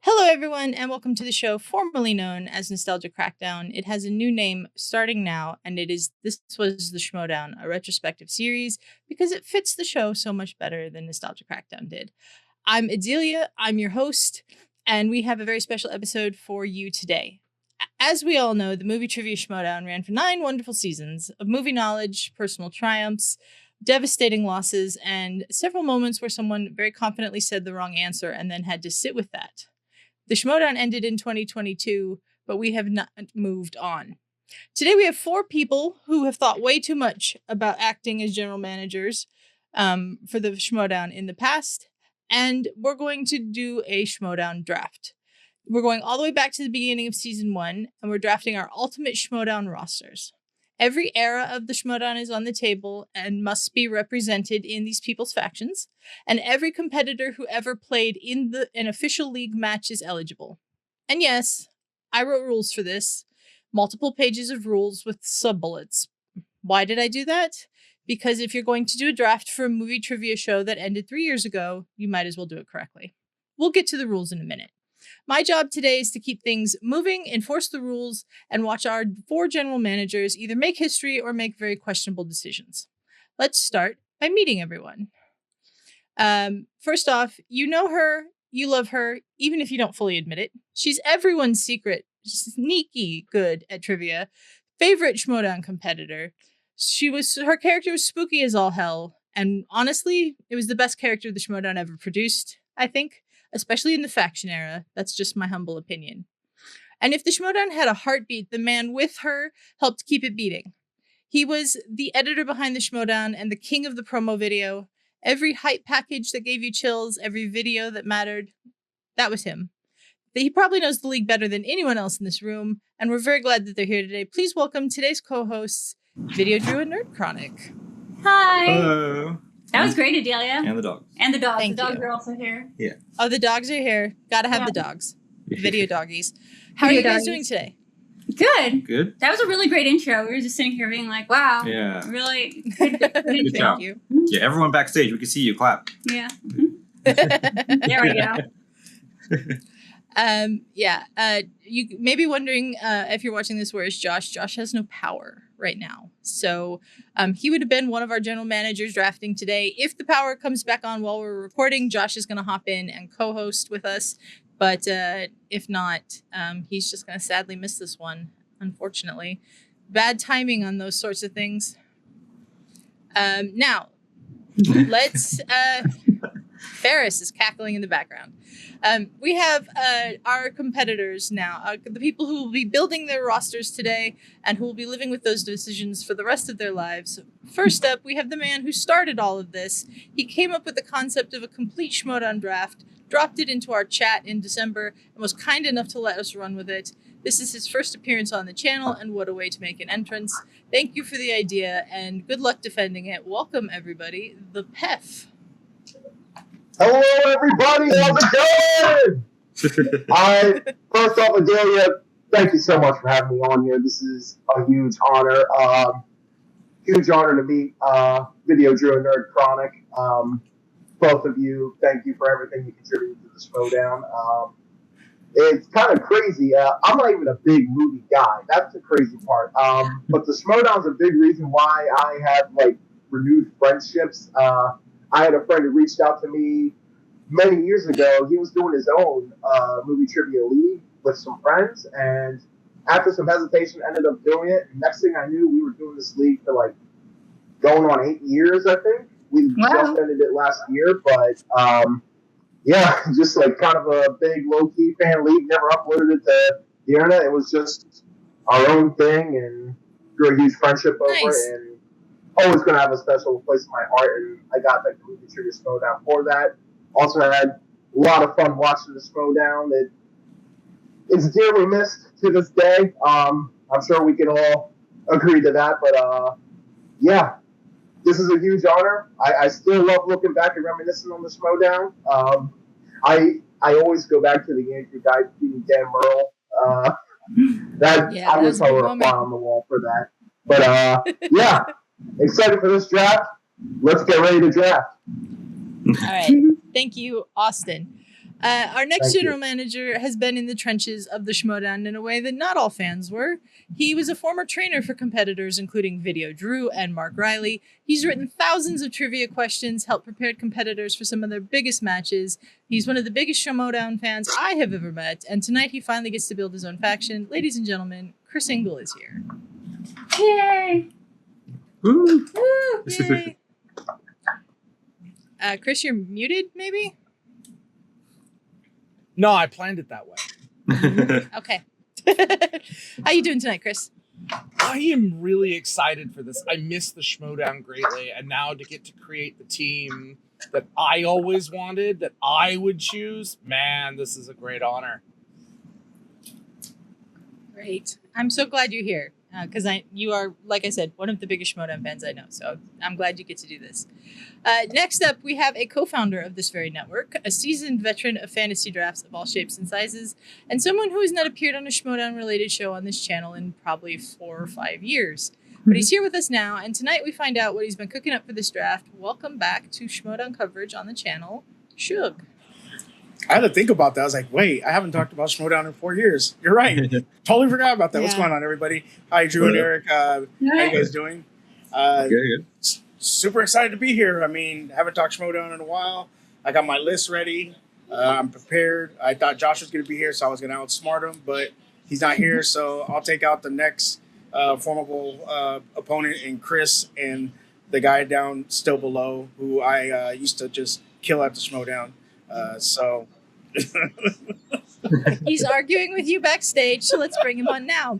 Hello everyone, and welcome to the show formerly known as Nostalgia Crackdown. It has a new name starting now, and This Was The Schmoedown, a retrospective series, because it fits the show so much better than Nostalgia Crackdown did. I'm Adelia, I'm your host, and we have a very special episode for you today. As we all know, the Movie Trivia Schmoedown ran for 9 wonderful seasons of movie knowledge, personal triumphs, devastating losses, and several moments where someone very confidently said the wrong answer and then had to sit with that. The Schmoedown ended in 2022, but we have not moved on. Today we have 4 people who have thought way too much about acting as general managers for the Schmoedown in the past, and we're going to do a Schmoedown draft. We're going all the way back to the beginning of season 1, and we're drafting our ultimate Schmoedown rosters. Every era of the Schmoedown is on the table and must be represented in these people's factions, and every competitor who ever played in an official league match is eligible. And yes, I wrote rules for this. Multiple pages of rules with sub-bullets. Why did I do that? Because if you're going to do a draft for a movie trivia show that ended 3 years ago, you might as well do it correctly. We'll get to the rules in a minute. My job today is to keep things moving, enforce the rules, and watch our 4 general managers either make history or make very questionable decisions. Let's start by meeting everyone. First off, you know her, you love her, even if you don't fully admit it. She's everyone's secret, sneaky good at trivia, favorite Schmoedown competitor. Her character was spooky as all hell, and honestly, it was the best character the Schmoedown ever produced, I think. Especially in the faction era. That's just my humble opinion. And if the Schmoedown had a heartbeat, the man with her helped keep it beating. He was the editor behind the Schmoedown and the king of the promo video. Every hype package that gave you chills, every video that mattered, that was him. He probably knows the league better than anyone else in this room, and we're very glad that they're here today. Please welcome today's co-hosts, VIDEODREW and Nerd Chronic. Hi! Hello! That was great, Adelia. And the dogs. And the dogs. Thank the dogs you. are also here. Yeah. Oh, the dogs are here. Gotta have the dogs. Video doggies. How Video are you guys doggies. doing today? Good. Good? That was a really great intro. We were just sitting here being like, wow. Yeah. Really good Good job. Thank you. Yeah, everyone backstage, we can see you clap. Yeah. There we go. You may be wondering if you're watching this, where is Josh? Josh has no power right now. So he would have been one of our general managers drafting today. If the power comes back on while we're recording, Josh is going to hop in and co-host with us. But if not, he's just going to sadly miss this one, unfortunately. Bad timing on those sorts of things. Now, let's... Ferris is cackling in the background. We have our competitors now, the people who will be building their rosters today and who will be living with those decisions for the rest of their lives. First up, we have the man who started all of this. He came up with the concept of a complete Schmoedown draft, dropped it into our chat in December, and was kind enough to let us run with it. This is his first appearance on the channel, and what a way to make an entrance. Thank you for the idea, and good luck defending it. Welcome, everybody, the PEF. Hello, everybody. How's it going? First off, Adelia, thank you so much for having me on here. This is a huge honor. Huge honor to meet VIDEODREW and Nerd Chronic. Both of you, thank you for everything you contributed to the Schmoedown. It's kind of crazy. I'm not even a big movie guy. That's the crazy part. But the Schmoedown's a big reason why I have renewed friendships. I had a friend who reached out to me many years ago. He was doing his own movie trivia league with some friends, and after some hesitation, ended up doing it. And next thing I knew, we were doing this league for going on 8 years, I think. We just ended it last year, but yeah, just kind of a big low-key fan league. Never uploaded it to the internet. It was just our own thing, and grew a huge friendship over it. And always going to have a special place in my heart, and I got the Movie Trivia Schmoedown for that. Also had a lot of fun watching the Schmoedown. It's dearly missed to this day. I'm sure we can all agree to that, but yeah, this is a huge honor. I still love looking back and reminiscing on the Schmoedown. I always go back to the Andrew guy beating Dan Merle. I would throw a fly on the wall for that. But yeah, Excited for this draft? Let's get ready to draft. All right. Thank you, Austin. Our next general manager has been in the trenches of the Schmoedown in a way that not all fans were. He was a former trainer for competitors, including VIDEODREW and Mark Riley. He's written thousands of trivia questions, helped prepare competitors for some of their biggest matches. He's one of the biggest Schmoedown fans I have ever met, and tonight he finally gets to build his own faction. Ladies and gentlemen, Chris Engel is here. Yay! Woo. Woo, yay. Chris, you're muted, maybe? No, I planned it that way. Okay. How you doing tonight, Chris? I am really excited for this. I miss the Schmoedown greatly, and now to get to create the team that I always wanted, that I would choose, man, this is a great honor. Great. I'm so glad you're here because you are, like I said, one of the biggest Schmoedown fans I know. So I'm glad you get to do this. Next up, we have a co-founder of this very network, a seasoned veteran of fantasy drafts of all shapes and sizes, and someone who has not appeared on a Schmoedown-related show on this channel in probably 4 or 5 years. But he's here with us now, and tonight we find out what he's been cooking up for this draft. Welcome back to Schmoedown coverage on the channel, Shug. I had to think about that. I was like, wait, I haven't talked about Schmoedown in 4 years. You're right. Totally forgot about that. What's going on, everybody? Hi, Drew and Eric. How you guys doing? Good. Super excited to be here. I mean, haven't talked Schmoedown in a while. I got my list ready. I'm prepared. I thought Josh was going to be here, so I was going to outsmart him, but he's not here, so I'll take out the next formidable opponent in Chris and the guy down still below who I used to just kill at the Schmoedown. So He's arguing with you backstage, so let's bring him on now.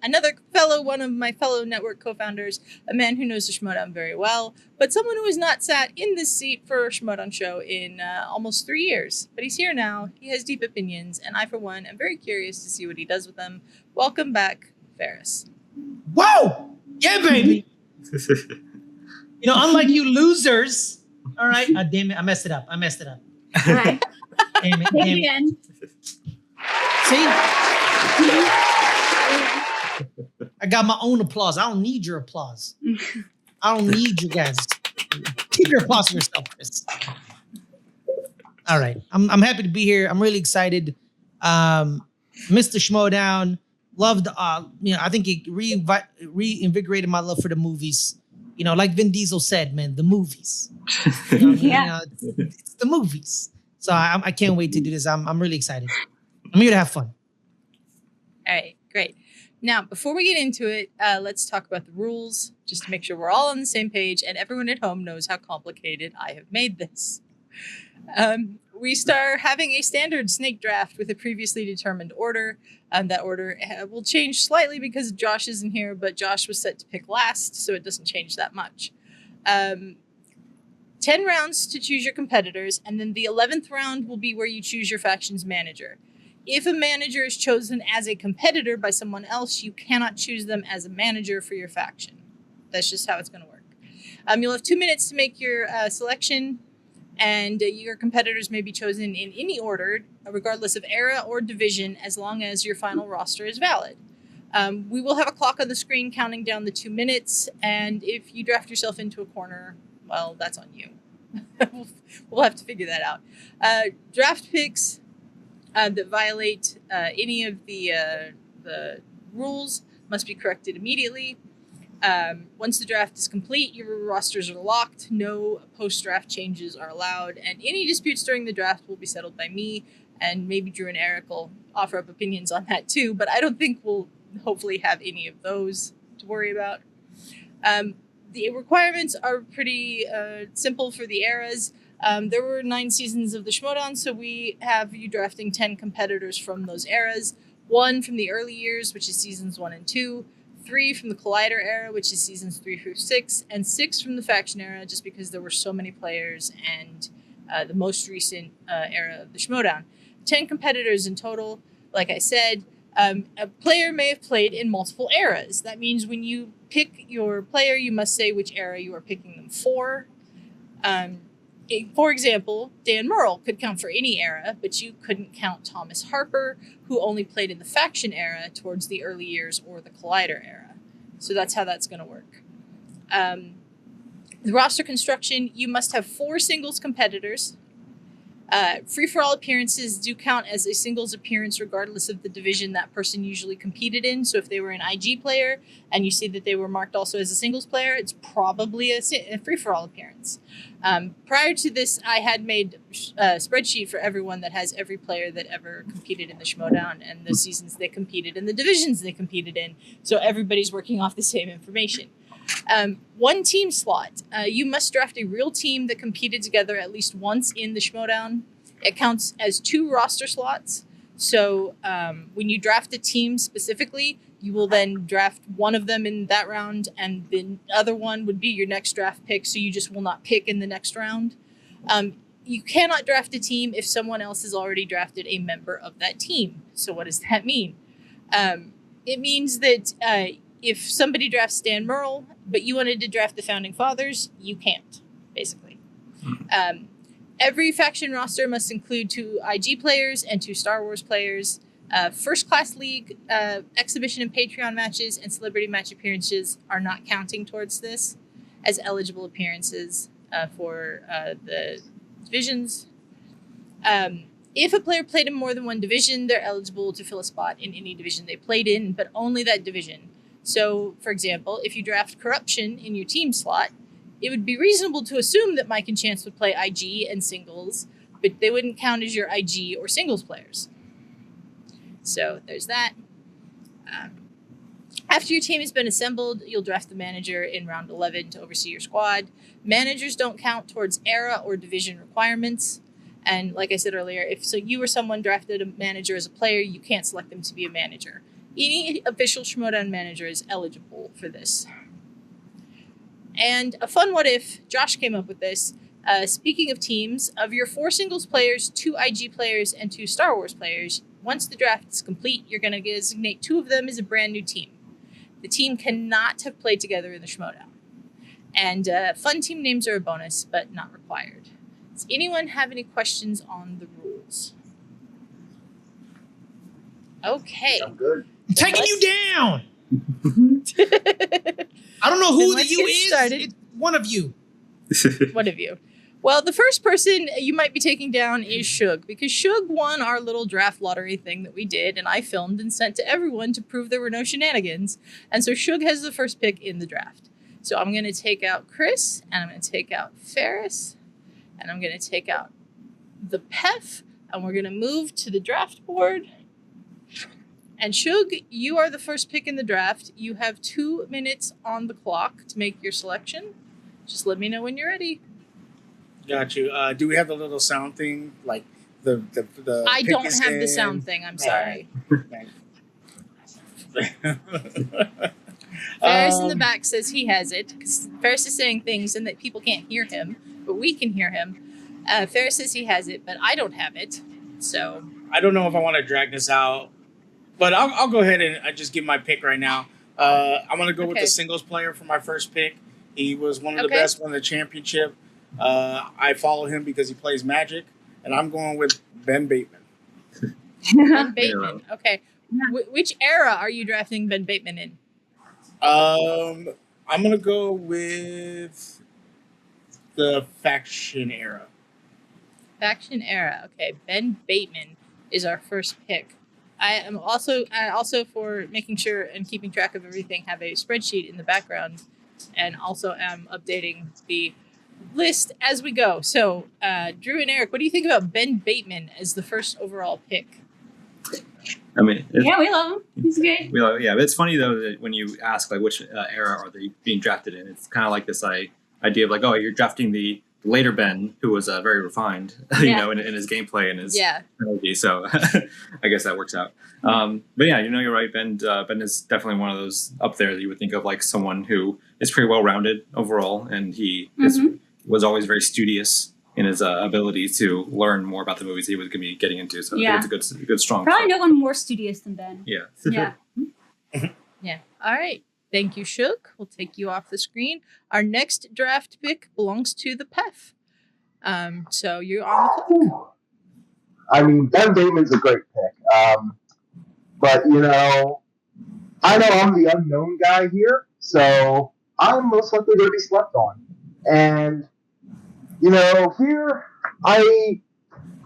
Another one of my fellow network co-founders, a man who knows the Schmoedown very well, but someone who has not sat in this seat for a Schmoedown show in almost 3 years. But he's here now. He has deep opinions, and I, for one, am very curious to see what he does with them. Welcome back, Ferris. Whoa! Yeah, baby. Unlike you losers. All right. Damn it. I messed it up. All right. Damn it. Take it again. See? I got my own applause. I don't need your applause. I don't need you guys. Keep your applause for yourself, Chris. All right. I'm happy to be here. I'm really excited. Mr. Schmoedown. Loved, I think it reinvigorated my love for the movies. Like Vin Diesel said, man, the movies. Yeah. It's the movies. So I can't wait to do this. I'm really excited. I'm here to have fun. All right, great. Now, before we get into it, let's talk about the rules, just to make sure we're all on the same page and everyone at home knows how complicated I have made this. We start having a standard snake draft with a previously determined order. That order will change slightly because Josh isn't here, but Josh was set to pick last, so it doesn't change that much. 10 rounds to choose your competitors, and then the 11th round will be where you choose your faction's manager. If a manager is chosen as a competitor by someone else, you cannot choose them as a manager for your faction. That's just how it's going to work. You'll have 2 minutes to make your selection, and your competitors may be chosen in any order, regardless of era or division, as long as your final roster is valid. We will have a clock on the screen counting down the 2 minutes, and if you draft yourself into a corner, well, that's on you. We'll have to figure that out. Draft picks that violate any of the rules must be corrected immediately. Once the draft is complete, your rosters are locked. No post-draft changes are allowed, and any disputes during the draft will be settled by me, and maybe Drew and Eric will offer up opinions on that too, but I don't think we'll hopefully have any of those to worry about. The requirements are pretty simple for the eras. There were 9 seasons of the Schmoedown, so we have you drafting 10 competitors from those eras. 1 from the early years, which is seasons 1 and 2. 3 from the Collider era, which is seasons 3 through 6. And 6 from the Faction era, just because there were so many players and the most recent era of the Schmoedown. 10 competitors in total. Like I said, a player may have played in multiple eras. That means when you pick your player, you must say which era you are picking them for. For example, Dan Murrell could count for any era, but you couldn't count Thomas Harper, who only played in the Faction era towards the early years or the Collider era. So that's how that's going to work. The roster construction, you must have 4 singles competitors. Free-for-all appearances do count as a singles appearance regardless of the division that person usually competed in. So if they were an IG player and you see that they were marked also as a singles player, it's probably a free-for-all appearance. Prior to this, I had made a spreadsheet for everyone that has every player that ever competed in the Schmoedown and the seasons they competed and the divisions they competed in. So everybody's working off the same information. 1 team slot. You must draft a real team that competed together at least once in the Schmoedown. It counts as 2 roster slots. So when you draft a team specifically, you will then draft one of them in that round, and the other one would be your next draft pick, so you just will not pick in the next round. You cannot draft a team if someone else has already drafted a member of that team. So what does that mean? It means that if somebody drafts Stan Merle, but you wanted to draft the Founding Fathers, you can't, basically. Every faction roster must include 2 IG players and 2 Star Wars players. First Class League, exhibition and Patreon matches, and celebrity match appearances are not counting towards this as eligible appearances for the divisions. If a player played in more than one division, they're eligible to fill a spot in any division they played in, but only that division. So, for example, if you draft Corruption in your team slot, it would be reasonable to assume that Mike and Chance would play IG and singles, but they wouldn't count as your IG or singles players. So there's that. After your team has been assembled, you'll draft the manager in round 11 to oversee your squad. Managers don't count towards era or division requirements. And like I said earlier, if you or someone drafted a manager as a player, you can't select them to be a manager. Any official Schmoedown manager is eligible for this. And a fun what if, Josh came up with this. Speaking of teams, of your 4 singles players, 2 IG players, and 2 Star Wars players, once the draft is complete, you're going to designate 2 of them as a brand new team. The team cannot have played together in the Schmoedown. And fun team names are a bonus, but not required. Does anyone have any questions on the rules? Okay. I'm good. I'm taking you down. I don't know who the you is. It's one of you. One of you. Well, the first person you might be taking down is Shug, because Shug won our little draft lottery thing that we did, and I filmed and sent to everyone to prove there were no shenanigans. And so Shug has the first pick in the draft. So I'm going to take out Chris, and I'm going to take out Ferris, and I'm going to take out the PEF, and we're going to move to the draft board. And Shug, you are the first pick in the draft. You have 2 minutes on the clock to make your selection. Just let me know when you're ready. Got you. Do we have the little sound thing? Like the I don't have the sound thing. I'm sorry. Ferris in the back says he has it, because Ferris is saying things and that people can't hear him, but we can hear him. Ferris says he has it, but I don't have it. So I don't know if I want to drag this out, but I'll go ahead and just give my pick right now. I'm going to go with the singles player for my first pick. He was one of the best, won the championship. I follow him because he plays Magic, and I'm going with Ben Bateman. Ben Bateman. Okay. Which era are you drafting Ben Bateman in? I'm going to go with the faction era. Faction era. Okay. Ben Bateman is our first pick. I also, for making sure and keeping track of everything, have a spreadsheet in the background, and also am updating the list as we go. So, Drew and Eric, what do you think about Ben Bateman as the first overall pick? I mean, yeah, we love him. He's good. Yeah, but it's funny though that when you ask like which era are they being drafted in, it's kind of like this idea of like, oh, you're drafting the later Ben, who was very refined, you know, in his gameplay and his ability. So I guess that works out. But yeah, you're right. Ben is definitely one of those up there that you would think of like someone who is pretty well rounded overall, and he was always very studious in his ability to learn more about the movies he was going to be getting into. So I think it's a good strong. Probably no one more studious than Ben. Yeah. Yeah. Yeah. All right. Thank you, Shook. We'll take you off the screen. Our next draft pick belongs to the PEF. So you're on the clock. I mean, Ben Bateman's a great pick. But, I know I'm the unknown guy here, so I'm most likely going to be slept on. And, you know, here I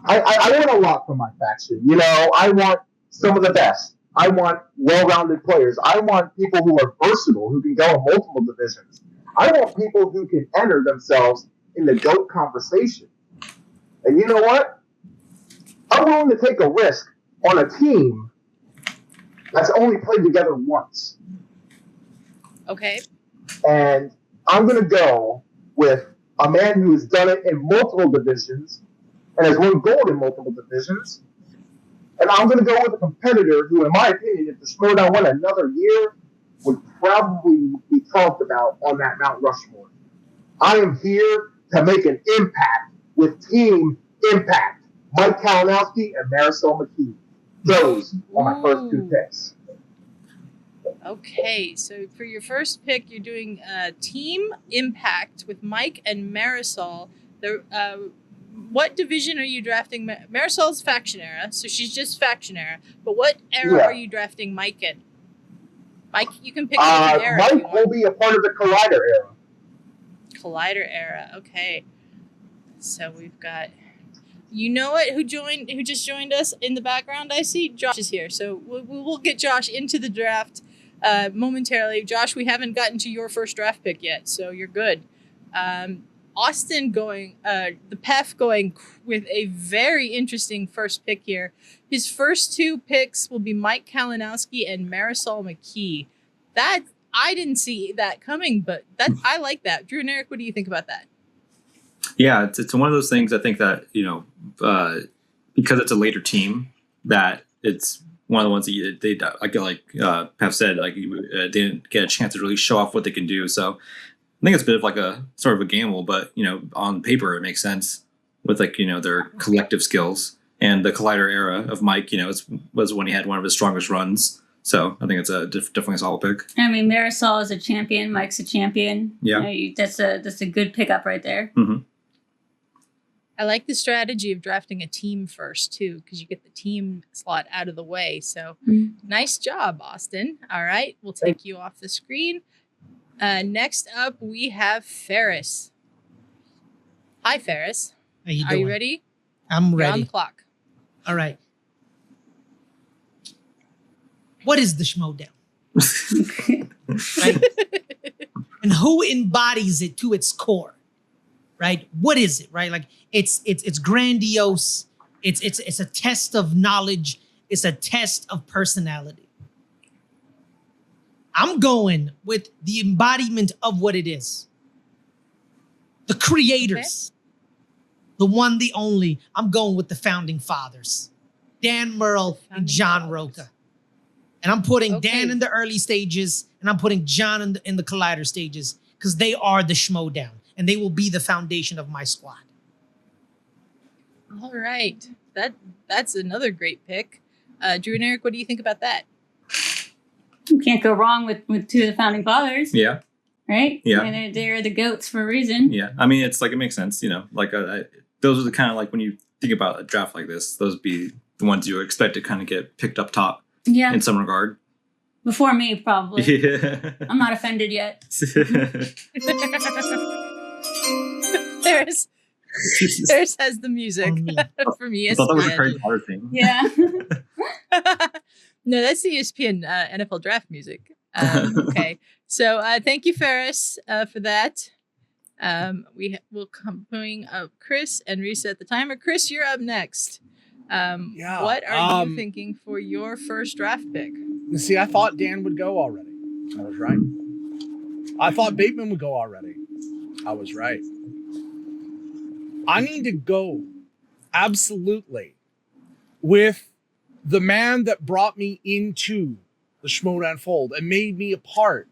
want a lot from my faction. You know, I want some of the best. I want well-rounded players. I want people who are versatile, who can go in multiple divisions. I want people who can enter themselves in the GOAT conversation. And you know what? I'm willing to take a risk on a team that's only played together once. Okay. And I'm going to go with a man who has done it in multiple divisions and has won gold in multiple divisions. And I'm going to go with a competitor who, in my opinion, if the Schmoedown went another year, would probably be talked about on that Mount Rushmore. I am here to make an impact with Team Impact. Mike Kalinowski and Marisol McKee. Those are my first two picks. Okay, so for your first pick, you're doing Team Impact with Mike and Marisol. What division are you drafting? Marisol's faction era, so she's just faction era. But what era are you drafting Mike in? Mike, you can pick an era. Mike will be a part of the Collider era. Collider era, okay. So we've got, you know what? Who just joined us in the background? I see Josh is here, so we'll get Josh into the draft momentarily. Josh, we haven't gotten to your first draft pick yet, so you're good. Austin going, the PEF going with a very interesting first pick here. His first two picks will be Mike Kalinowski and Marisol McKee. That, I didn't see that coming, but I like that. Drew and Eric, what do you think about that? Yeah, it's one of those things. I think that, you know, because it's a later team, that it's one of the ones that they like Pep said, like they didn't get a chance to really show off what they can do. So I think it's a bit of like a sort of a gamble, but, you know, on paper it makes sense with, like, you know, their collective skills. And the Collider era of Mike, you know, was when he had one of his strongest runs. So I think it's definitely a solid pick. I mean, Marisol is a champion. Mike's a champion. Yeah, you know, that's a good pickup right there. Mm-hmm. I like the strategy of drafting a team first, too, because you get the team slot out of the way. So nice job, Austin. All right, we'll take you off the screen. Next up, we have Ferris. Hi, Ferris. How you Are doing? you ready? I'm You're ready. on the clock. All right. What is the Schmoedown? Right? And who embodies it to its core? Right? What is it? Right? Like it's grandiose. It's a test of knowledge. It's a test of personality. I'm going with the embodiment of what it is. The creators. The one, the only. I'm going with the founding fathers. Dan Merle and John Roca. And I'm putting Dan in the early stages, and I'm putting John in the Collider stages, because they are the Schmoedown, and they will be the foundation of my squad. All right. That's another great pick. Drew and Eric, what do you think about that? You can't go wrong with two of the founding fathers. Yeah. Right? Yeah. And they're the GOATs for a reason. Yeah. I mean, it's like, it makes sense, you know, like those are the kind of, like, when you think about a draft like this, those would be the ones you expect to kind of get picked up top. Yeah. In some regard. Before me, probably. Yeah. I'm not offended yet. There's has the music from ESPN. I thought that was a crazy hard thing. Yeah. No, that's the ESPN NFL draft music. Okay. So thank you, Ferris, for that. We will come bring up Chris and reset the timer. Chris, you're up next. What are you thinking for your first draft pick? See, I thought Dan would go already. I was right. I thought Bateman would go already. I was right. I need to go absolutely with the man that brought me into the Schmoedown fold and made me a part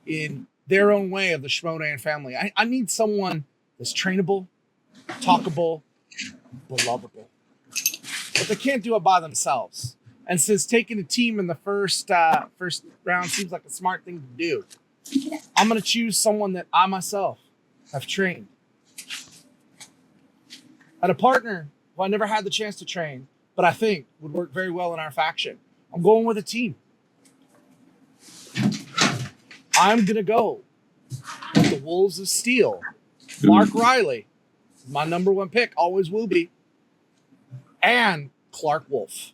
in their own way of the Schmoedown family. I need someone that's trainable, talkable, belovable. But they can't do it by themselves. And since taking a team in the first round seems like a smart thing to do, I'm going to choose someone that I myself have trained. And a partner who I never had the chance to train, but I think would work very well in our faction. I'm going with a team. I'm going to go Wolves of Steel. Mark Riley, my number one pick, always will be. And Clark Wolf.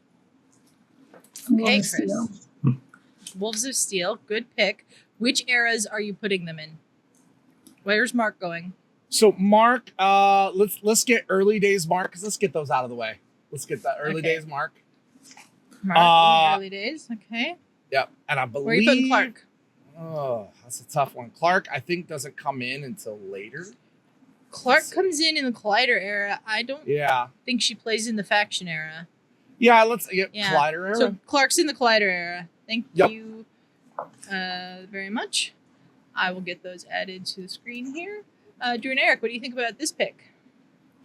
Okay, Chris. Wolves of Steel, good pick. Which eras are you putting them in? Where's Mark going? So Mark, let's get early days Mark, because let's get those out of the way. Let's get that early days Mark. Mark, early days, okay. Yep, and I believe. Where are you putting Clark? Oh, that's a tough one. Clark, I think, doesn't come in until later. Clark comes in the Collider era. I don't think she plays in the Faction era. Yeah, let's get Collider era. So Clark's in the Collider era. Thank you very much. I will get those added to the screen here. Drew and Eric, what do you think about this pick?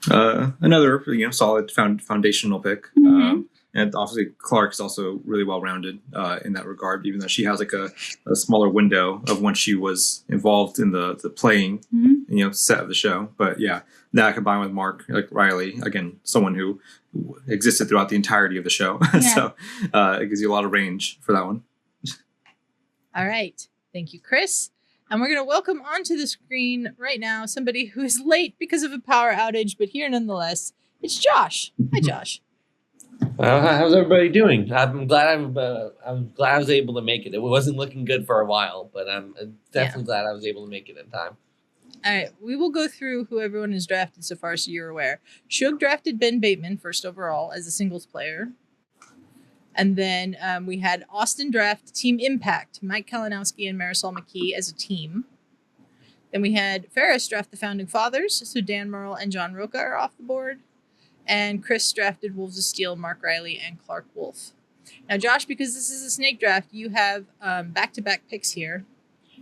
Another solid foundational pick. Mm-hmm. And obviously Clark is also really well rounded in that regard, even though she has like a smaller window of when she was involved in the playing set of the show. But yeah, that combined with Mark Riley, again, someone who existed throughout the entirety of the show. So it gives you a lot of range for that one. All right. Thank you, Chris. And we're going to welcome onto the screen right now somebody who is late because of a power outage, but here nonetheless. It's Josh. Hi, Josh. How's everybody doing? I'm glad I was able to make it. It wasn't looking good for a while, but I'm definitely glad I was able to make it in time. All right, we will go through who everyone has drafted so far, so you're aware. Shug drafted Ben Bateman first overall as a singles player. And then we had Austin draft Team Impact, Mike Kalinowski and Marisol McKee as a team. Then we had Ferris draft the Founding Fathers, so Dan Merle and John Roca are off the board. And Chris drafted Wolves of Steel, Mark Riley, and Clark Wolf. Now, Josh, because this is a snake draft, you have back-to-back picks here.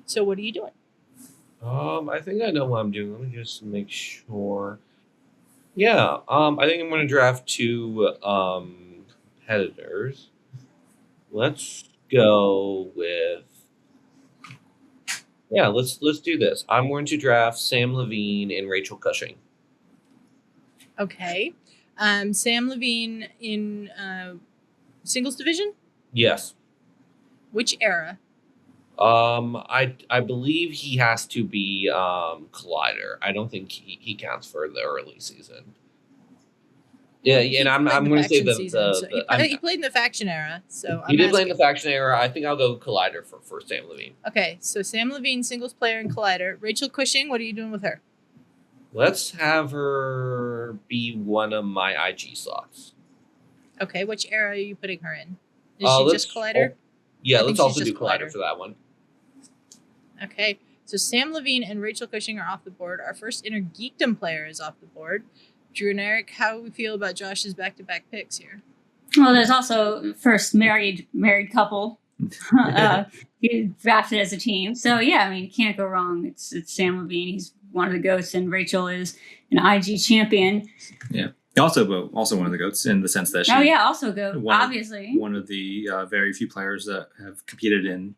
So what are you doing? I think I know what I'm doing. Let me just make sure. Yeah, I think I'm going to draft two competitors. Let's go with. Yeah, let's do this. I'm going to draft Sam Levine and Rachel Cushing. Okay. Sam Levine in singles division? Yes. Which era? I believe he has to be Collider. I don't think he counts for the early season. Yeah, and I'm going to say he played in the Faction era, so he did play in the Faction era. I think I'll go Collider for Sam Levine. Okay, so Sam Levine, singles player in Collider. Rachel Cushing, what are you doing with her? Let's have her be one of my IG slots. Okay, which era are you putting her in? Is she just Collider? Let's also do Collider for that one. Okay, so Sam Levine and Rachel Cushing are off the board. Our first Inner Geekdom player is off the board. Drew and Eric, how do we feel about Josh's back-to-back picks here? Well, there's also first married couple. He drafted as a team. So, yeah, I mean, you can't go wrong. It's Sam Levine. He's one of the GOATs, and Rachel is an IG champion. Yeah. Also one of the GOATs in the sense that she... Oh, yeah, also GOAT, obviously. One of the very few players that have competed in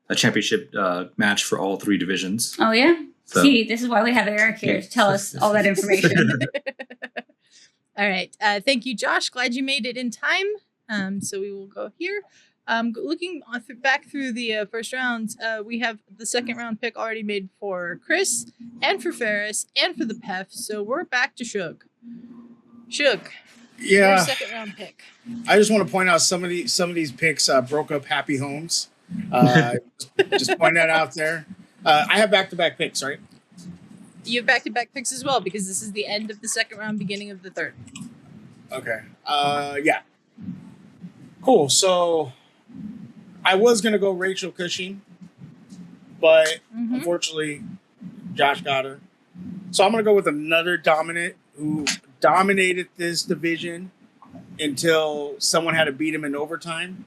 a championship match for all three divisions. Oh, yeah? So. See, this is why we have Eric here to tell us all that information. All right. Thank you, Josh. Glad you made it in time. So we will go here. Looking back through the first rounds, we have the second round pick already made for Chris and for Ferris and for the PEF. So we're back to Shug. Shug. Yeah. Your second round pick. I just want to point out some of these picks broke up happy homes. Just point that out there. I have back-to-back picks, right? You have back-to-back picks as well because this is the end of the second round, beginning of the third. Okay. Yeah. Cool. So I was going to go Rachel Cushing, but unfortunately Josh got her. So I'm going to go with another dominant who dominated this division until someone had to beat him in overtime,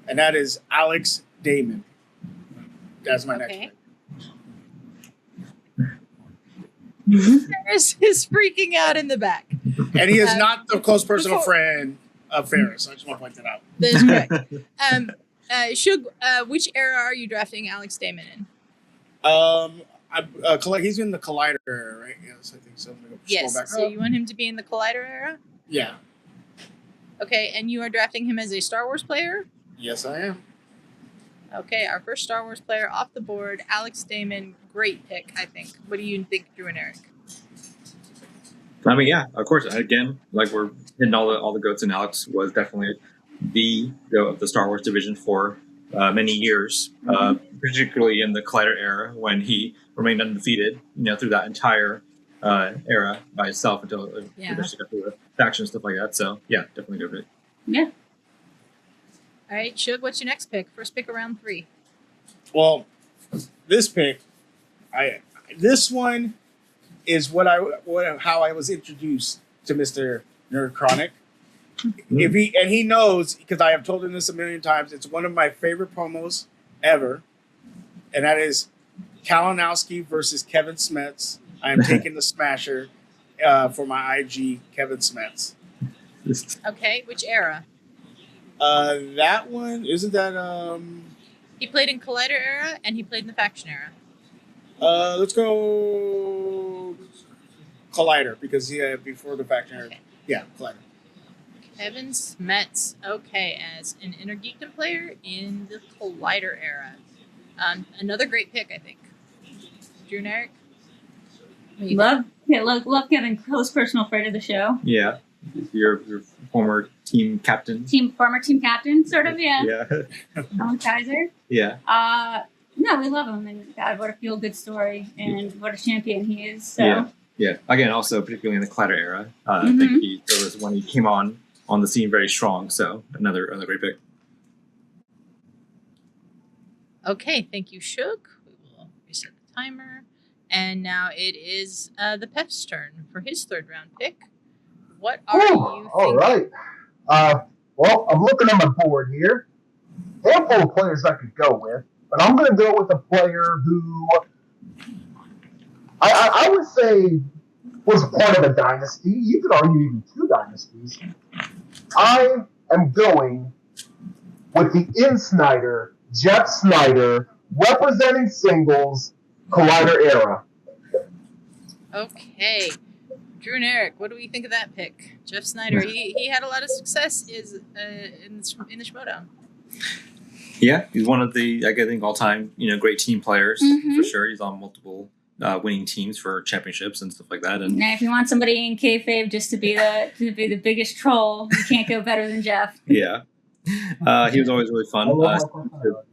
and that is Alex Damon. That's my next pick. Ferris is freaking out in the back. And he is not the close personal friend of Ferris. I just want to point that out. That is correct. Shug, which era are you drafting Alex Damon in? He's in the Collider era, right? Yes, I think so. Yes, so you want him to be in the Collider era? Yeah. Okay, and you are drafting him as a Star Wars player? Yes, I am. Okay, our first Star Wars player off the board, Alex Damon. Great pick, I think. What do you think, Drew and Eric? I mean, yeah, of course. Again, like we're hitting all the goats, and Alex was definitely the goat of the Star Wars division for many years, particularly in the Collider era when he remained undefeated. Through that entire era by himself until eventually got through the faction and stuff like that. So yeah, definitely go for it. Yeah. All right, Shug, what's your next pick? First pick of round 3. Well, this pick, this one is how I was introduced to Mr. Nerd Chronic. He knows, because I have told him this a million times, it's one of my favorite promos ever, and that is Kalinowski versus Kevin Smets. I am taking the Smasher for my IG, Kevin Smets. Okay, which era? That one, isn't that He played in Collider era and he played in the Faction era. let's go Collider, because before the Faction era. Okay. Yeah, Collider. Kevin Smets, okay, as an Inner Geekdom player in the Collider era. Another great pick, I think. Drew and Eric? Love Kevin, close personal friend of the show. Yeah, your former team captain. Former team captain, sort of, yeah. Yeah. Alan Kaiser. Yeah. No, we love him, and God, what a feel-good story, and what a champion he is. So. Yeah. Again, also particularly in the Collider era, I think there was when he came on the scene very strong. So another great pick. Okay, thank you, Shug. We will reset the timer. And now it is the Pef's turn for his third round pick. What are you thinking? All right. Well, I'm looking at my board here. Handful of players I could go with, but I'm going to go with a player who I would say was part of a dynasty. You could argue even 2 dynasties. I am going with the In-Snyder, Jeff Snyder, representing singles, Collider era. Okay. Drew and Eric, what do we think of that pick? Jeff Snyder, he had a lot of success in the Schmoedown. Yeah, he's one of the, I think, all-time, great team players for sure. He's on multiple winning teams for championships and stuff like that. And now, if you want somebody in kayfabe just to be the biggest troll, you can't go better than Jeff. Yeah. He was always really fun.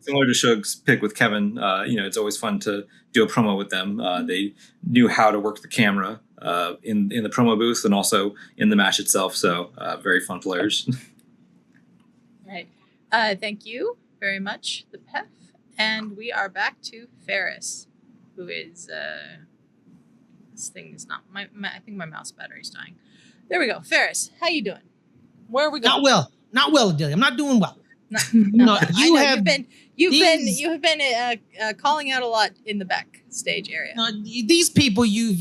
Similar to Shug's pick with Kevin, it's always fun to do a promo with them. They knew how to work the camera in the promo booth and also in the match itself. So very fun players. Right. Thank you very much, the Pef. And we are back to Ferris, who is this thing is not my I think my mouse battery's dying. There we go. Ferris, how you doing? Where are we going? Not well, Adelia. I'm not doing well. You've been calling out a lot in the backstage area. These people you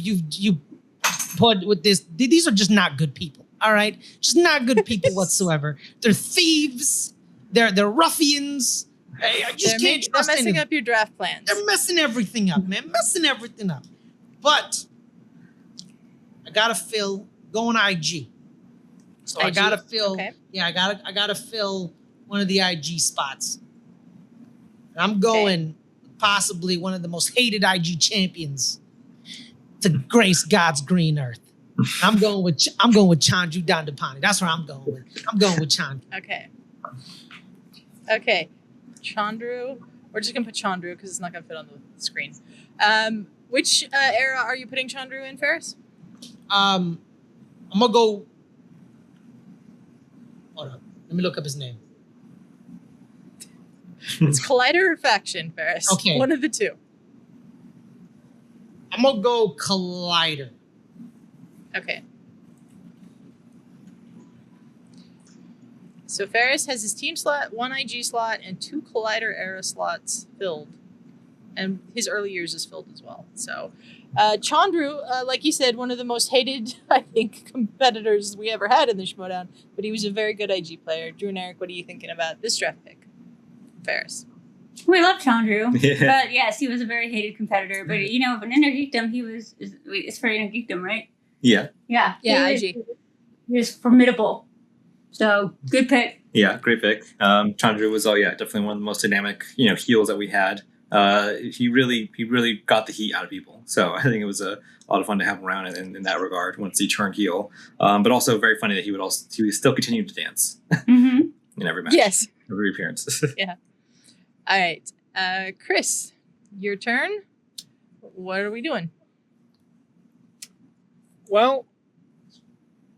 put with this, these are just not good people. All right, just not good people whatsoever. They're thieves. They're ruffians. I just can't trust They're messing up your draft plans. They're messing everything up, man. Messing everything up. But I gotta fill going IG. So IG? I gotta fill. Okay. Yeah, I gotta fill one of the IG spots. And I'm going possibly one of the most hated IG champions to grace God's green earth. I'm going with Chandru Dandapani. That's where I'm going with. I'm going with Chandru. Okay. Chandru. We're just gonna put Chandru because it's not gonna fit on the screen. Which era are you putting Chandru in, Ferris? I'm gonna go. Hold up. Let me look up his name. It's Collider or Faction, Ferris. Okay. One of the two. I'm gonna go Collider. Okay. So Ferris has his team slot, 1 IG slot, and 2 Collider era slots filled. And his early years is filled as well. So Chandru, like you said, one of the most hated, I think, competitors we ever had in the Schmoedown, but he was a very good IG player. Drew and Eric, what are you thinking about this draft pick? Ferris. We love Chandru, but yes, he was a very hated competitor. But in Inner Geekdom, it's for Inner Geekdom, right? Yeah. Yeah. Yeah, IG. He was formidable. So good pick. Yeah, great pick. Chandra was definitely one of the most dynamic heels that we had. He really got the heat out of people. So I think it was a lot of fun to have him around in that regard once he turned heel. But also very funny that he would still continue to dance in every match. Yes. Every appearance. Yeah. All right. Chris, your turn. What are we doing? Well,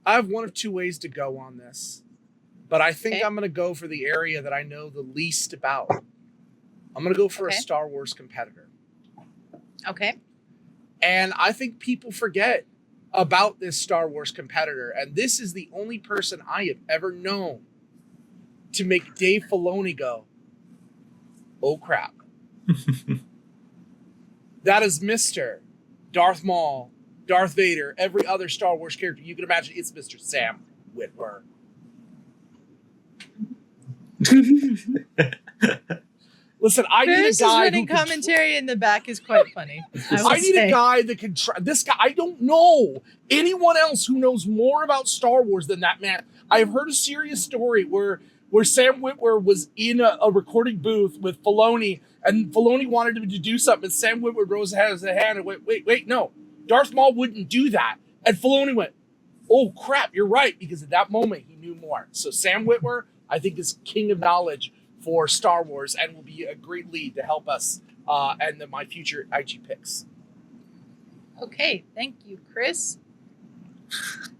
I have one of two ways to go on this, but I think Okay. I'm going to go for the area that I know the least about. I'm going to go for a Okay. Star Wars competitor. Okay. And I think people forget about this Star Wars competitor. And this is the only person I have ever known to make Dave Filoni go, oh crap. That is Mr. Darth Maul, Darth Vader, every other Star Wars character you can imagine. It's Mr. Sam Witwer. Listen, I need a Chris is guy who running can commentary in the back is quite funny. I need a guy that can this guy. I don't know anyone else who knows more about Star Wars than that man. I have heard a serious story where Sam Witwer was in a recording booth with Filoni, and Filoni wanted him to do something, and Sam Witwer rose his hand and went, wait, no. Darth Maul wouldn't do that. And Filoni went, oh crap, you're right, because at that moment he knew more. So Sam Witwer, I think, is king of knowledge for Star Wars and will be a great lead to help us and my future IG picks. Okay. Thank you, Chris.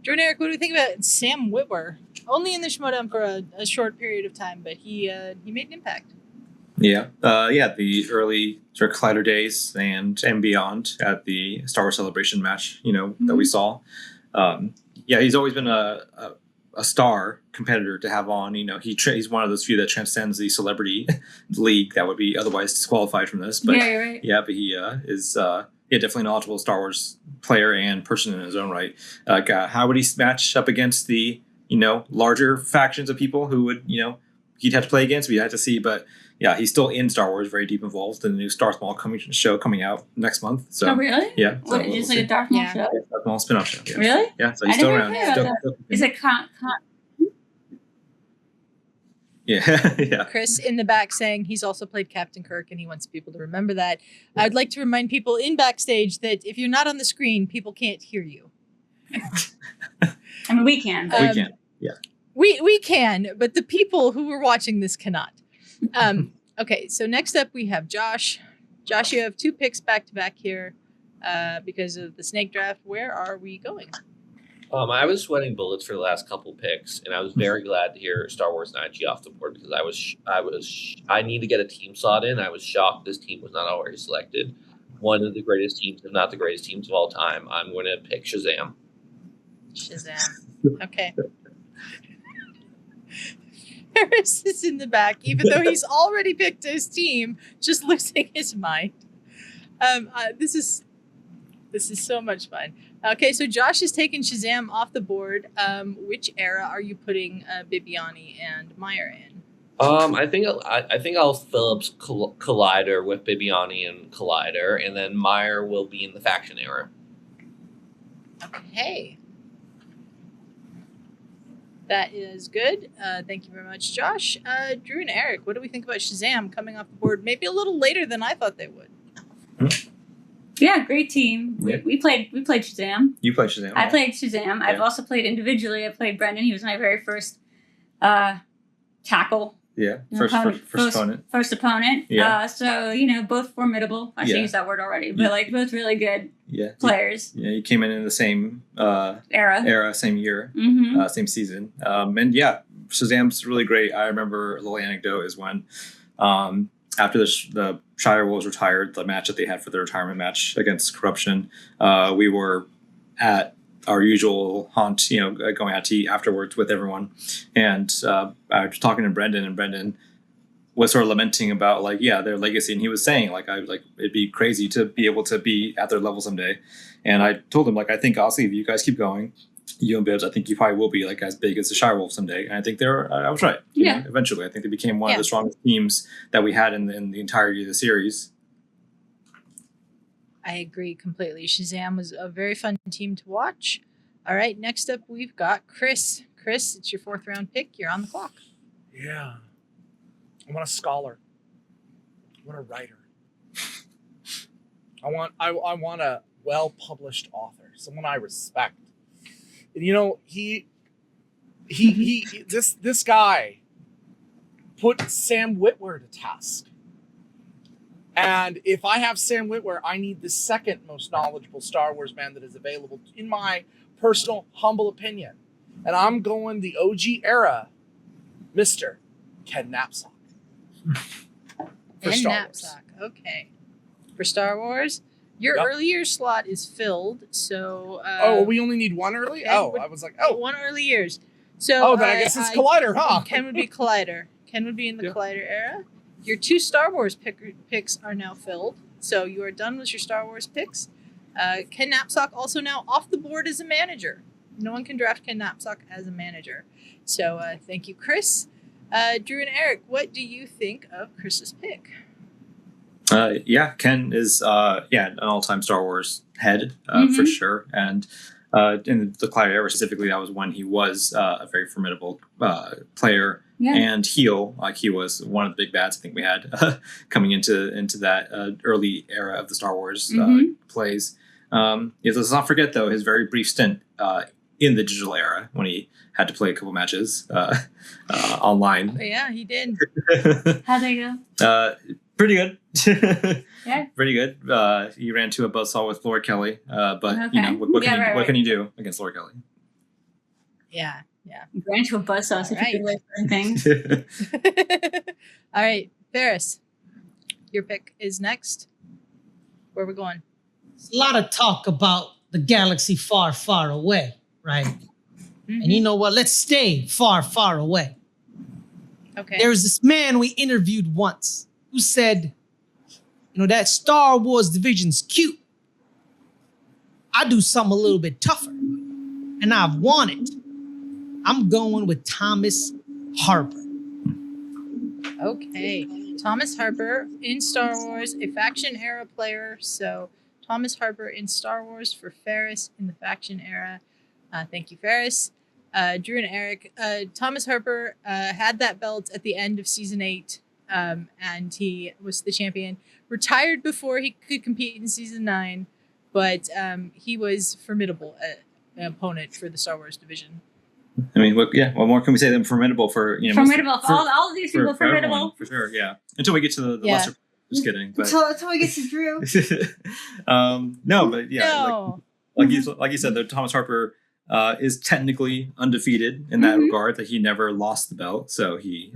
Drew and Eric, what do we think about Sam Witwer? Only in the Schmoedown for a short period of time, but he made an impact. Yeah. The early sort of Collider days and beyond at the Star Wars Celebration match, that we saw. He's always been a star competitor to have on. He's one of those few that transcends the celebrity league that would be otherwise disqualified from this. But yeah, you're right. Yeah, but he is definitely a knowledgeable Star Wars player and person in his own right. How would he match up against the larger factions of people who would he'd have to play against? We had to see, but yeah, he's still in Star Wars, very deep involved in the new Darth Maul show coming out next month. So Oh, really? yeah, What, so just we'll like a see. Darth Maul Yeah. show? Yeah, Darth Maul spin-off show. Yeah. Really? Yeah, so he's I still never around. heard about Still- Is it Yeah, yeah. Chris in the back saying he's also played Captain Kirk and he wants people to remember that. I'd like to remind people in backstage that if you're not on the screen, people can't hear you. I mean, we can. We can. We can, but the people who are watching this cannot. Okay, so next up we have Josh. Josh, you have two picks back to back here because of the snake draft. Where are we going? I was sweating bullets for the last couple picks, and I was very glad to hear Star Wars and IG off the board because I need to get a team slot in. I was shocked this team was not already selected. One of the greatest teams, if not the greatest teams of all time. I'm going to pick Shazam. Shazam. Okay. Harris is in the back, even though he's already picked his team, just losing his mind. This is so much fun. Okay, so Josh has taken Shazam off the board. Which era are you putting Bibiani and Meyer in? I think I'll Phillips Collider with Bibiani and Collider, and then Meyer will be in the faction era. Okay. That is good. Thank you very much, Josh. Drew and Eric, what do we think about Shazam coming off the board maybe a little later than I thought they would? Yeah, great team. Yeah. We played Shazam. You play Shazam. I played Shazam. I've Yeah. also played individually. I played Brendan. He was my very first tackle. Yeah, No, first opponent. First opponent. Yeah. So, both formidable. I should Yeah. use that word already. But, Yeah. both really good Yeah. players. Yeah, you came in the same Era. same year, Mm-hmm. same season. And yeah, Shazam's really great. I remember a little anecdote is when after the Shire Wolves retired, the match that they had for the retirement match against Corruption, we were at our usual haunt, going out to eat afterwards with everyone. And I was talking to Brendan, and Brendan was sort of lamenting about their legacy. And he was saying it'd be crazy to be able to be at their level someday. And I told him I think honestly, if you guys keep going, you and Bibbs, I think you probably will be as big as the Shire Wolves someday. And I think I was right. Yeah. Eventually, I think they became one of the strongest teams that we had in the entirety of the series. I agree completely. Shazam was a very fun team to watch. All right, next up we've got Chris. Chris, it's your 4th round pick. You're on the clock. Yeah. I want a scholar. I want a writer. I want a well-published author, someone I respect. And this guy put Sam Witwer to task. And if I have Sam Witwer, I need the second most knowledgeable Star Wars man that is available, in my personal, humble opinion. And I'm going the OG era, Mr. Ken Knapsack. Ken Knapsack, okay. For Star Wars, your early years slot is filled, so... we only need one early? Ken I was like, one early years. So then I guess it's Collider, huh? Ken would be Collider. Ken would be in the Collider era. Your 2 Star Wars picks are now filled, so you are done with your Star Wars picks. Ken Knapsack also now off the board as a manager. No one can draft Ken Knapsack as a manager. So thank you, Chris. Drew and Eric, what do you think of Chris's pick? Ken is an all-time Star Wars head for sure, and in the Collider era specifically, that was when he was a very formidable player and heel. Like, he was one of the big bads I think we had coming into that early era of the Star Wars plays. Let's not forget though his very brief stint in the digital era when he had to play a couple matches online. Oh, yeah, he did. How'd they go? Pretty good. Yeah. Pretty good. He ran to a buzzsaw with Laura Kelly, but what can you do against Laura Kelly? Yeah. Ran to a buzzsaw, such a good way for things. All right, Ferris, your pick is next. Where are we going? There's a lot of talk about the galaxy far, far away, right? And you know what? Let's stay far, far away. Okay. There was this man we interviewed once who said, that Star Wars division's cute. I do something a little bit tougher, and I've won it. I'm going with Thomas Harper. Okay. Thomas Harper in Star Wars, a faction era player. So Thomas Harper in Star Wars for Ferris in the faction era. Thank you, Ferris. Drew and Eric. Thomas Harper had that belt at the end of season 8, and he was the champion. Retired before he could compete in season 9, but he was formidable opponent for the Star Wars division. I mean, what more can we say than formidable for formidable for all of these people, formidable everyone, for sure. Yeah, until we get to the lesser. Just kidding. But until we get to Drew. No, but yeah, no. like you said, though, Thomas Harper is technically undefeated in that regard, that he never lost the belt, so he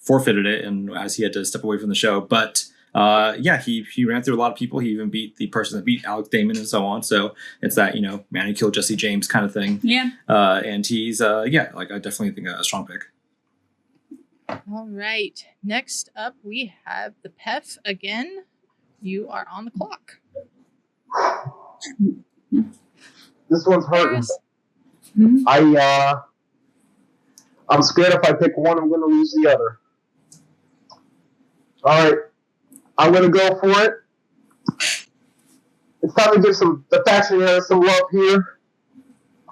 forfeited it, and as he had to step away from the show, but. He ran through a lot of people. He even beat the person that beat Alex Damon and so on. So it's that, man who killed Jesse James kind of thing. Yeah. And he's, I definitely think a strong pick. All right. Next up, we have the PEF again. You are on the clock. This one's hurting. I'm scared if I pick one, I'm going to lose the other. All right. I'm going to go for it. It's time to give the faction era some love here.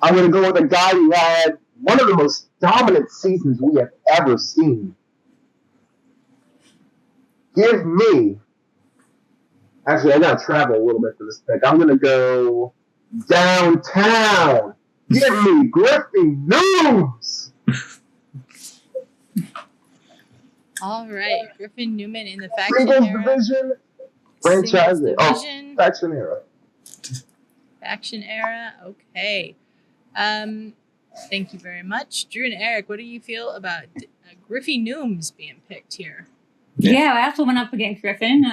I'm going to go with a guy who had one of the most dominant seasons we have ever seen. Give me... Actually, I got to travel a little bit for this pick. I'm going to go downtown. Give me Griffin News. All right, Griffin Newman in the faction Singles era. division, franchise, division. faction era. Faction era, okay. Thank you very much. Drew and Eric, what do you feel about Griffin Nooms being picked here? Yeah, I also went up against Griffin.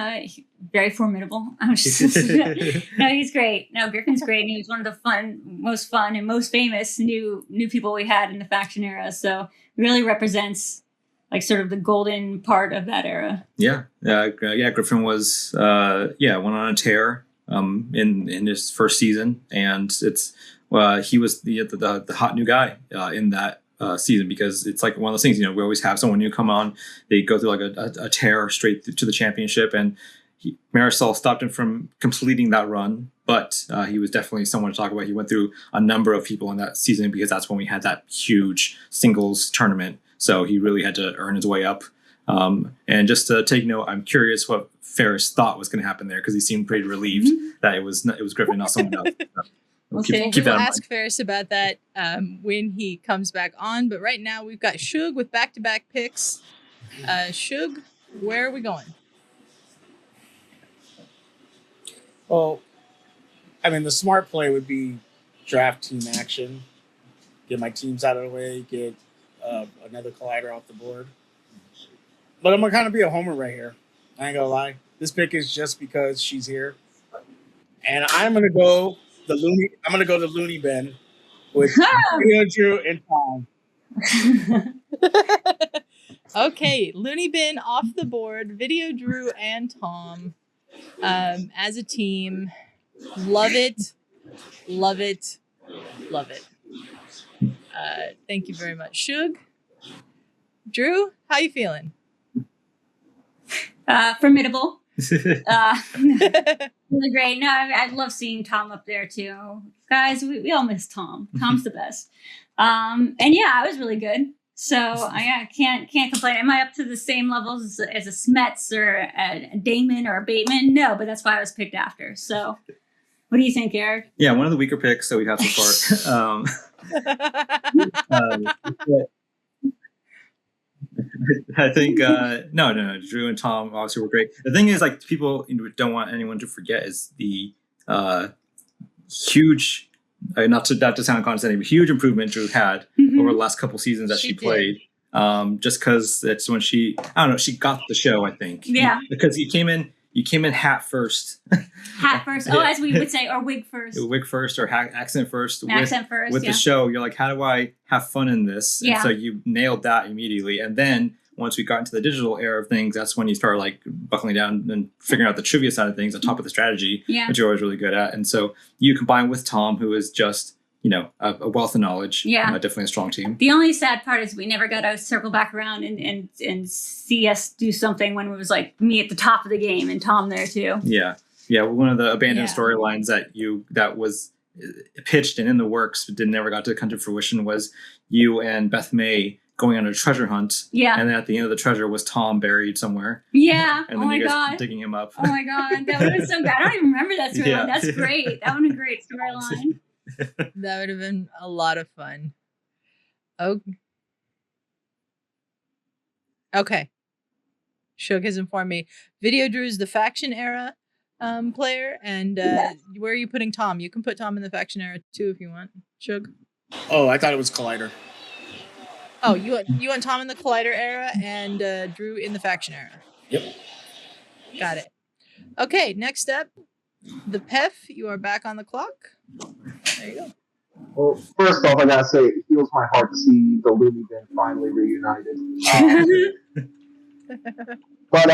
Very formidable. No, he's great. No, Griffin's great. And he was one of the most fun and most famous new people we had in the faction era. So really represents like sort of the golden part of that era. Yeah. Griffin was, went on a tear in his first season. And it's, he was the hot new guy in that season, because it's like one of those things, we always have someone new come on, they go through like a tear straight to the championship, and Marisol stopped him from completing that run, but he was definitely someone to talk about. He went through a number of people in that season because that's when we had that huge singles tournament. So he really had to earn his way up. And just to take note, I'm curious what Ferris thought was going to happen there because he seemed pretty relieved that it was Griffin, not someone else. We'll ask Ferris about that when he comes back on. But right now we've got Shug with back-to-back picks. Shug, where are we going? Well, I mean, the smart play would be draft team action, get my teams out of the way, get another collider off the board. But I'm gonna kind of be a homer right here. I ain't gonna lie. This pick is just because she's here, and I'm gonna go the loony bin with VIDEODREW and Tom. Okay, Looney Bin off the board, VIDEODREW and Tom as a team. Love it, love it, love it. Thank you very much, Shug. Drew, how you feeling? Formidable. Really great. No, I love seeing Tom up there too. Guys, we all miss Tom. Tom's the best. And yeah, I was really good. So I can't complain. Am I up to the same levels as a Smets or a Damon or a Bateman? No, but that's why I was picked after. So what do you think, Eric? Yeah, one of the weaker picks that we've had so far. I think no. Drew and Tom obviously were great. The thing is, like, people don't want anyone to forget is the huge, not to sound condescending, but huge improvement Drew had over the last couple seasons that she played. Just because it's when she got the show. I think because you came in hat first. Hat first. Oh, as we would say, or wig first. Wig first or accent first. Accent first. With the show, you're like, how do I have fun in this? Yeah. And so you nailed that immediately. And then once we got into the digital era of things, that's when you start like buckling down and figuring out the trivia side of things on top of the strategy, which you're always really good at. And so you combine with Tom, who is just, a wealth of knowledge. Yeah. Definitely a strong team. The only sad part is we never got to circle back around and see us do something when it was like me at the top of the game and Tom there too. Yeah. Yeah. One of the abandoned storylines that was pitched and in the works but never got to come to fruition was you and Beth May going on a treasure hunt. Yeah. And then at the end of the treasure was Tom buried somewhere. Yeah. And then you guys digging him up. Oh my God. That would have been so good. I don't even remember that storyline. Yeah. That's great. That would have been a great storyline. That would have been a lot of fun. Okay. Shug has informed me. VIDEODREW is the faction era player. And where are you putting Tom? You can put Tom in the faction era too if you want. Shug? Oh, I thought it was Collider. Oh, you want Tom in the Collider era and Drew in the faction era? Yep. Got it. Okay, next up, the PEF. You are back on the clock. There you go. Well, first off, I gotta say, it heals my heart to see the Looney Bin finally reunited. But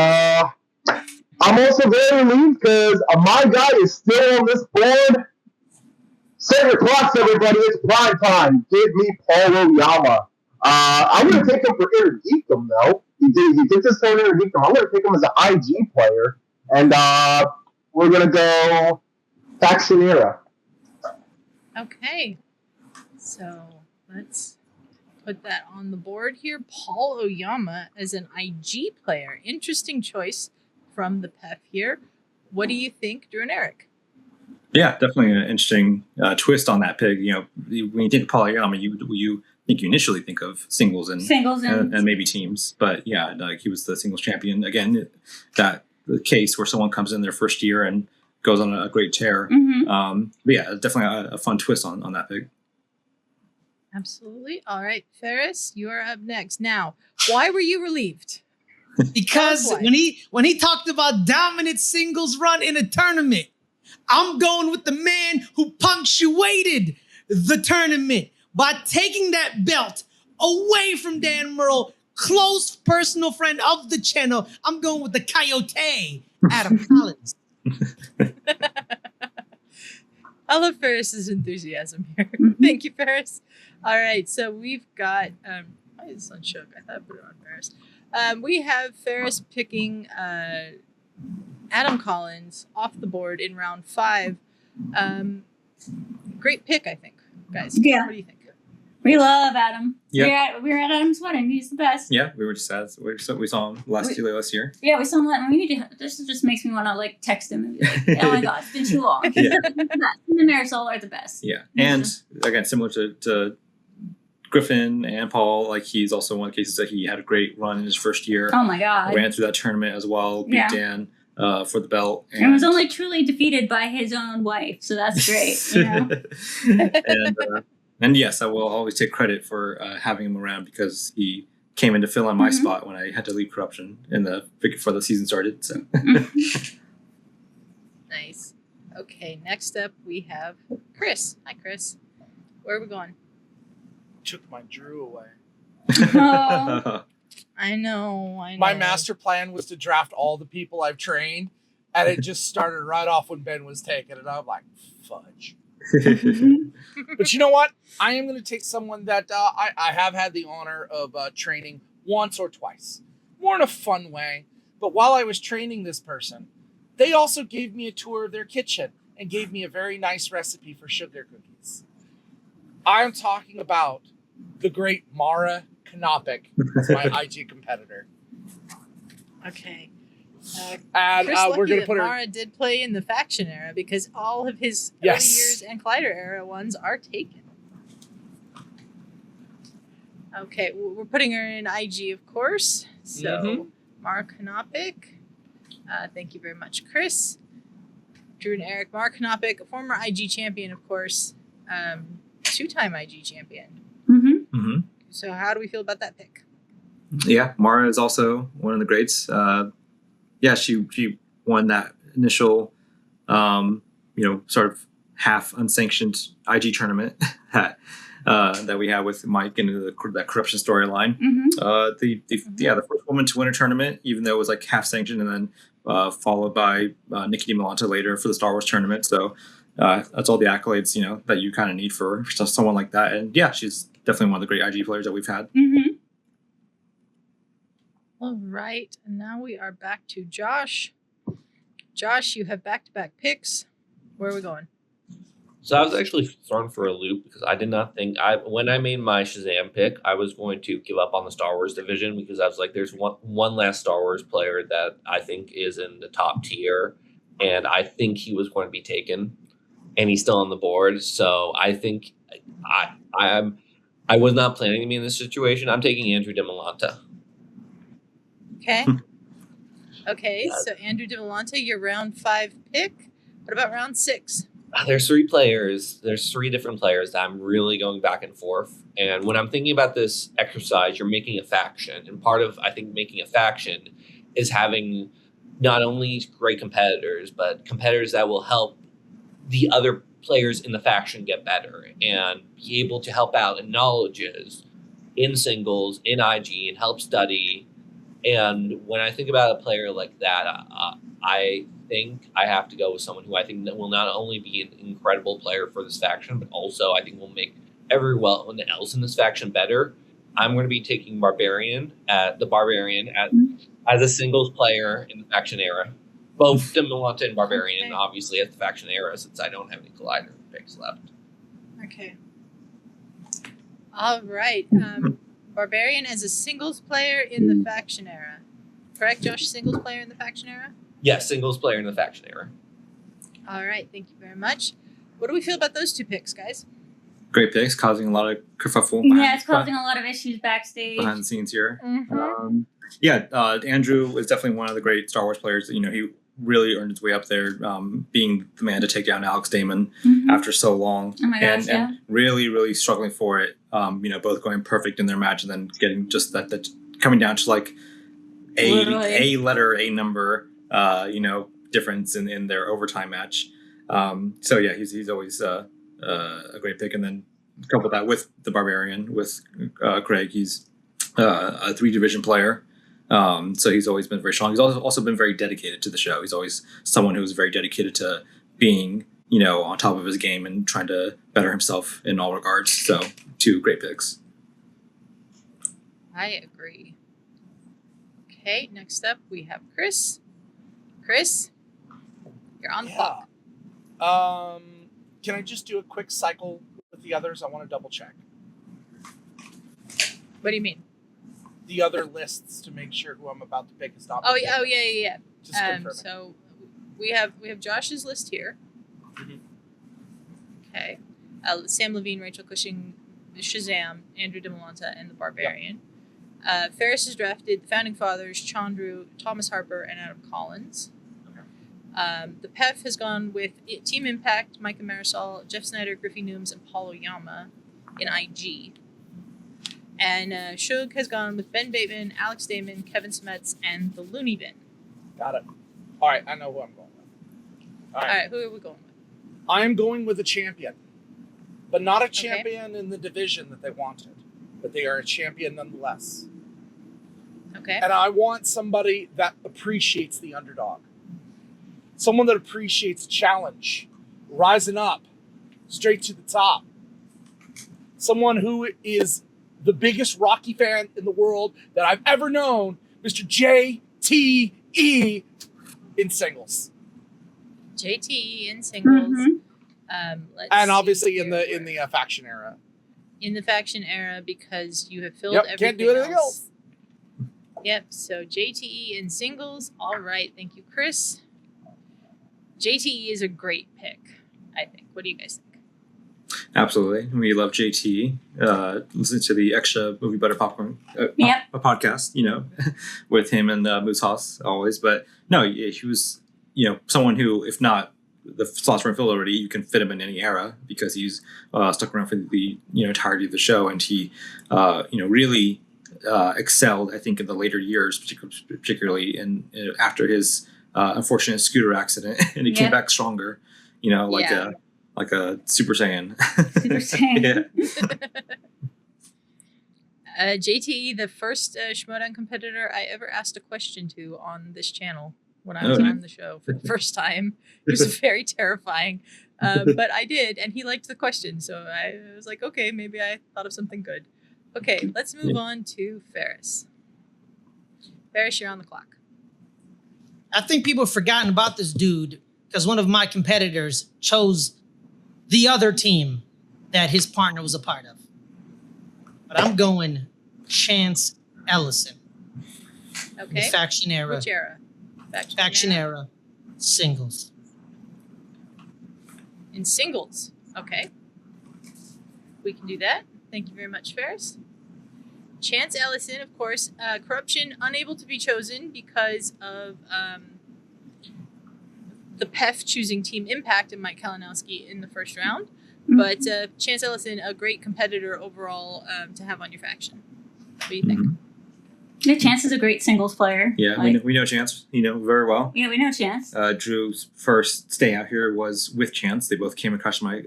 I'm also very relieved because my guy is still on this board. Set your clocks, everybody. It's prime time. Give me Paul Oyama. I'm going to take him for Inner Geekdom, though. He did this for Inner Geekdom. I'm going to take him as an IG player. And we're going to go faction era. Okay. So let's put that on the board here. Paul Oyama as an IG player. Interesting choice from the PEF here. What do you think, Drew and Eric? Yeah, definitely an interesting twist on that pick. When you think of Paul Oyama, you think you initially think of singles and maybe teams. But yeah, like he was the singles champion. Again, that the case where someone comes in their first year and goes on a great tear. But yeah, definitely a fun twist on that pick. Absolutely. All right, Ferris, you are up next. Now, why were you relieved? Because when he talked about dominant singles run in a tournament, I'm going with the man who punctuated the tournament by taking that belt away from Dan Murrell, close personal friend of the channel. I'm going with the Coyote, Adam Collins. I love Ferris's enthusiasm here. Thank you, Ferris. All right, so we've got why is this on Shug? I thought I put it on Ferris. We have Ferris picking Adam Collins off the board in round 5. Great pick, I think, guys. Yeah. What do you think? We love Adam. Yeah. We were at Adam's wedding. He's the best. Yeah, we were just at. We saw him last year. Yeah, we saw him. This just makes me want to like text him and be like, "Oh my god, it's been too long." Yeah. The Marisol are the best. Yeah, and again, similar to Griffin and Paul, like he's also one of the cases that he had a great run in his first year. Oh my god! Ran through that tournament as well. Beat Dan for the belt, and was only truly defeated by his own wife. So that's great. You know? And yes, I will always take credit for having him around because he came in to fill in my spot when I had to leave corruption before the season started. So Nice. Okay, next up we have Chris. Hi, Chris. Where are we going? Took my Drew away. Oh. I know. My master plan was to draft all the people I've trained, and it just started right off when Ben was taken, and I'm like, fudge. But you know what? I am going to take someone that I have had the honor of training once or twice. More in a fun way. But while I was training this person, they also gave me a tour of their kitchen and gave me a very nice recipe for sugar cookies. I'm talking about the great Mara Kanopik as my IG competitor. Okay. And Chris, we're going to put her. Mara did play in the faction era because all of his early years and Collider era ones are taken. Okay, we're putting her in IG, of course. So, Mara Kanopik. Thank you very much, Chris. Drew and Eric. Mara Kanopik, a former IG champion, of course. 2-time IG champion. So how do we feel about that pick? Yeah, Mara is also one of the greats. She won that initial, sort of half unsanctioned IG tournament that we had with Mike into that corruption storyline. The first woman to win a tournament, even though it was like half sanctioned, and then followed by Nikki DiMolanta later for the Star Wars tournament. So that's all the accolades that you kind of need for someone like that. And yeah, she's definitely one of the great IG players that we've had. All right, and now we are back to Josh. Josh, you have back-to-back picks. Where are we going? So I was actually thrown for a loop because I did not think when I made my Shazam pick, I was going to give up on the Star Wars division because I was like, there's one last Star Wars player that I think is in the top tier, and I think he was going to be taken, and he's still on the board. So I think I was not planning to be in this situation. I'm taking Andrew DiMolanta. Okay. Okay, so Andrew DiMolanta, your round 5 pick. What about round 6? There's 3 players. There's 3 different players that I'm really going back and forth. And when I'm thinking about this exercise, you're making a faction. And part of, I think, making a faction is having not only great competitors, but competitors that will help the other players in the faction get better and be able to help out in knowledges, in singles, in IG, and help study. And when I think about a player like that, I think I have to go with someone who I think will not only be an incredible player for this faction, but also I think will make everyone else in this faction better. I'm going to be taking Barbarian as a singles player in the faction era. Both DiMolanta and Barbarian, obviously, as the faction era, since I don't have any Collider picks left. Okay. All right. Barbarian as a singles player in the faction era. Correct, Josh? Singles player in the faction era? Yes, singles player in the faction era. All right. Thank you very much. What do we feel about those 2 picks, guys? Great picks, causing a lot of kerfuffle. Yeah, it's causing a lot of issues backstage. Behind the scenes here. Andrew was definitely one of the great Star Wars players. He really earned his way up there, being the man to take down Alex Damon after so long. Oh my gosh, and really, really struggling for it. Both going perfect in their match and then getting just that coming down to like a letter, a number, difference in their overtime match. He's always a great pick. And then couple that with the Barbarian, with Craig, he's a 3-division player. So he's always been very strong. He's also been very dedicated to the show. He's always someone who's very dedicated to being, on top of his game and trying to better himself in all regards. So 2 great picks. I agree. Okay, next up we have Chris. Chris, You're on the clock. Can I just do a quick cycle with the others? I want to double check What do you mean? the other lists to make sure who I'm about to pick is not. Oh yeah. Just confirming. So we have Josh's list here. Mhm. Okay. Sam Levine, Rachel Cushing, Shazam, Andrew DiMolanta, and the Barbarian. Ferris has drafted the Founding Fathers, Chandru, Thomas Harper, and Adam Collins. The PEF has gone with Team Impact, Micah Marisol, Jeff Snyder, Griffey Nooms, and Paul Oyama in IG. And Shug has gone with Ben Bateman, Alex Damon, Kevin Smets, and the Looney Bin. Got it. All right, I know who I'm going with. All right, who are we going with? I am going with a champion, but not a champion in the division that they wanted, but they are a champion nonetheless. Okay. And I want somebody that appreciates the underdog. Someone that appreciates challenge, rising up, straight to the top. Someone who is the biggest Rocky fan in the world that I've ever known, Mr. JTE in singles. JTE in singles. Mm-hmm. Let's And see obviously here. in the faction era. In the faction era, because you have filled Yep, everything can't do anything else. Yep, so JTE in singles. All right, thank you, Chris. JTE is a great pick, I think. What do you guys think? Absolutely. We love JT. Listen to the Extra Movie Butter Popcorn Yep. a podcast, with him and Moose Haas always. But no, he was, someone who, if not the slots were filled already, you can fit him in any era because he's stuck around for the entirety of the show, and he really excelled, I think, in the later years, particularly after his unfortunate scooter accident, and he came back stronger, like a Super Saiyan. Super Saiyan. JTE, the first Schmoedown competitor I ever asked a question to on this channel when I was on the show for the first time. It was very terrifying, but I did, and he liked the question, so I was like, okay, maybe I thought of something good. Okay, let's move on to Ferris. Ferris, you're on the clock. I think people have forgotten about this dude because one of my competitors chose the other team that his partner was a part of. But I'm going Chance Ellison. Okay. The faction era. Which era? Faction era. Singles. In singles. Okay. We can do that. Thank you very much, Ferris. Chance Ellison, of course. Corruption, unable to be chosen because of the PEF choosing Team Impact and Mike Kalinowski in the first round. Mm-hmm. But Chance Ellison, a great competitor overall to have on your faction. What do you think? Yeah, Chance is a great singles player. Yeah, we know Chance, very well. Yeah, we know Chance. Drew's first stay out here was with Chance. They both came across my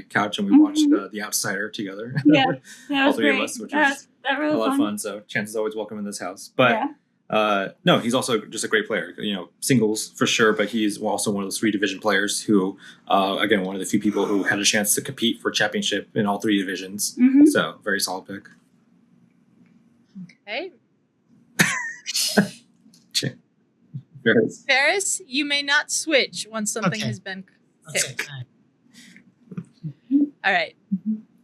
couch and we watched The Outsider together. Yeah, that all was three great. of us, which was really a lot of fun. So Chance is always welcome in this house. But no, he's also just a great player. Singles for sure, but he's also one of those 3 division players who, again, one of the few people who had a chance to compete for championship in all 3 divisions. Mm-hmm. So very solid pick. Okay. Ferris. Ferris, you may not switch once something has been picked. Okay. All right.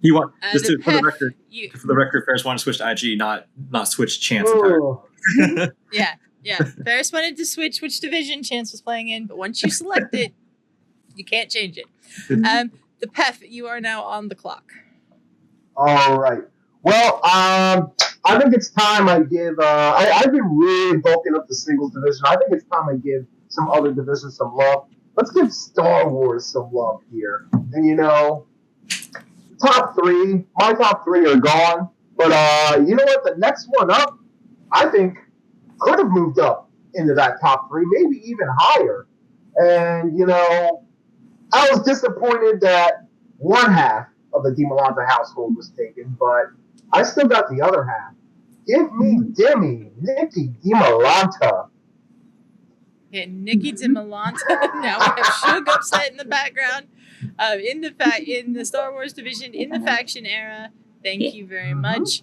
You want for the PEF, record, Ferris wanted to switch to IG, not switch Chance. Yeah. Ferris wanted to switch which division Chance was playing in, but once you select it, you can't change it. The PEF, you are now on the clock. All right. Well, I think it's time I give. I've been really bulking up the singles division. I think it's time I give some other divisions some love. Let's give Star Wars some love here. And top 3, my top 3 are gone. But you know what? The next one up, I think, could have moved up into that top 3, maybe even higher. And I was disappointed that one half of the DiMolanta household was taken, but I still got the other half. Give me Nikki DiMolanta. Yeah, Nikki DiMolanta. Now we have Shug upset in the background. In the Star Wars division, in the faction era. Thank you very much.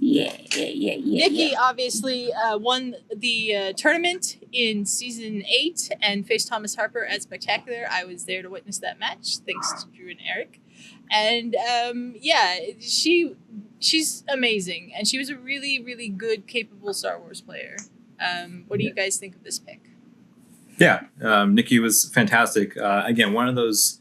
Nikki obviously won the tournament in season 8 and faced Thomas Harper at Spectacular. I was there to witness that match, thanks to Drew and Eric. And she's amazing, and she was a really, really good, capable Star Wars player. What do you guys think of this pick? Yeah, Nikki was fantastic. Again, one of those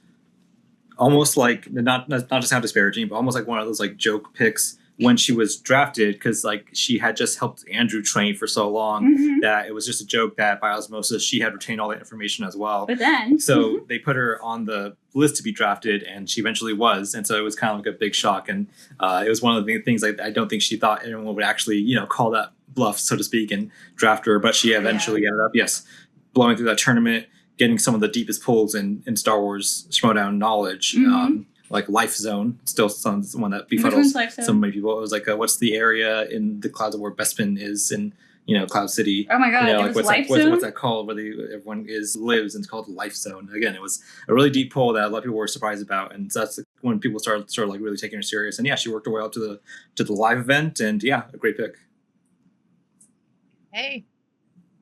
almost like not just how disparaging, but almost like one of those like joke picks when she was drafted, because like she had just helped Andrew train for so long that it was just a joke that by osmosis she had retained all that information as well. But then, so they put her on the list to be drafted, and she eventually was, and so it was kind of like a big shock. And it was one of the things like I don't think she thought anyone would actually call that bluff, so to speak, and draft her, but she eventually ended up blowing through that tournament, getting some of the deepest pulls in Star Wars Schmoedown knowledge. Like Life Zone, still one that befuddles so many people. It was like, what's the area in the clouds where Bespin is in, Cloud City? Oh my God, like what's that called? Where everyone lives, and it's called Life Zone. Again, it was a really deep pull that a lot of people were surprised about, and so that's when people started like really taking her serious. And she worked her way up to the live event, and a great pick. Hey,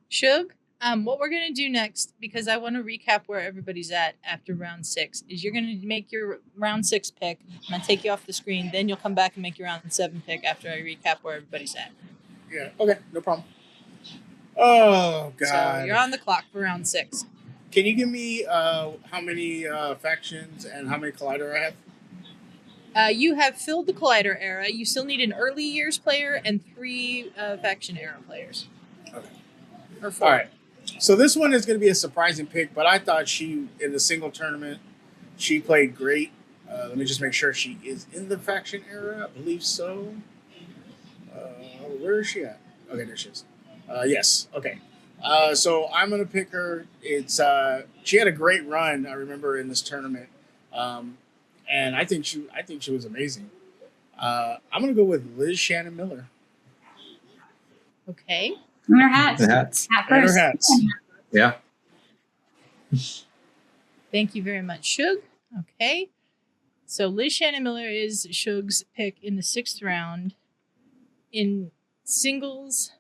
Shug. What we're going to do next, because I want to recap where everybody's at after round 6, is you're going to make your round 6 pick. I'm going to take you off the screen. Then you'll come back and make your round 7 pick after I recap where everybody's at. Yeah, okay, no problem. Oh, God. So you're on the clock for round 6. Can you give me how many factions and how many Collider I have? You have filled the Collider era. You still need an early years player and 3 faction era players. Okay. Or 4. All right. So this one is going to be a surprising pick, but I thought she, in the single tournament, she played great. Let me just make sure she is in the faction era. I believe so. Where is she at? Okay, there she is. Yes. Okay. So I'm going to pick her. It's she had a great run, I remember, in this tournament, and I think she was amazing. I'm going to go with Liz Shannon Miller. Okay. And her hats. The hats. And her hats. Yeah. Thank you very much, Shug. Okay. So Liz Shannon Miller is Shug's pick in the 6th round. In singles,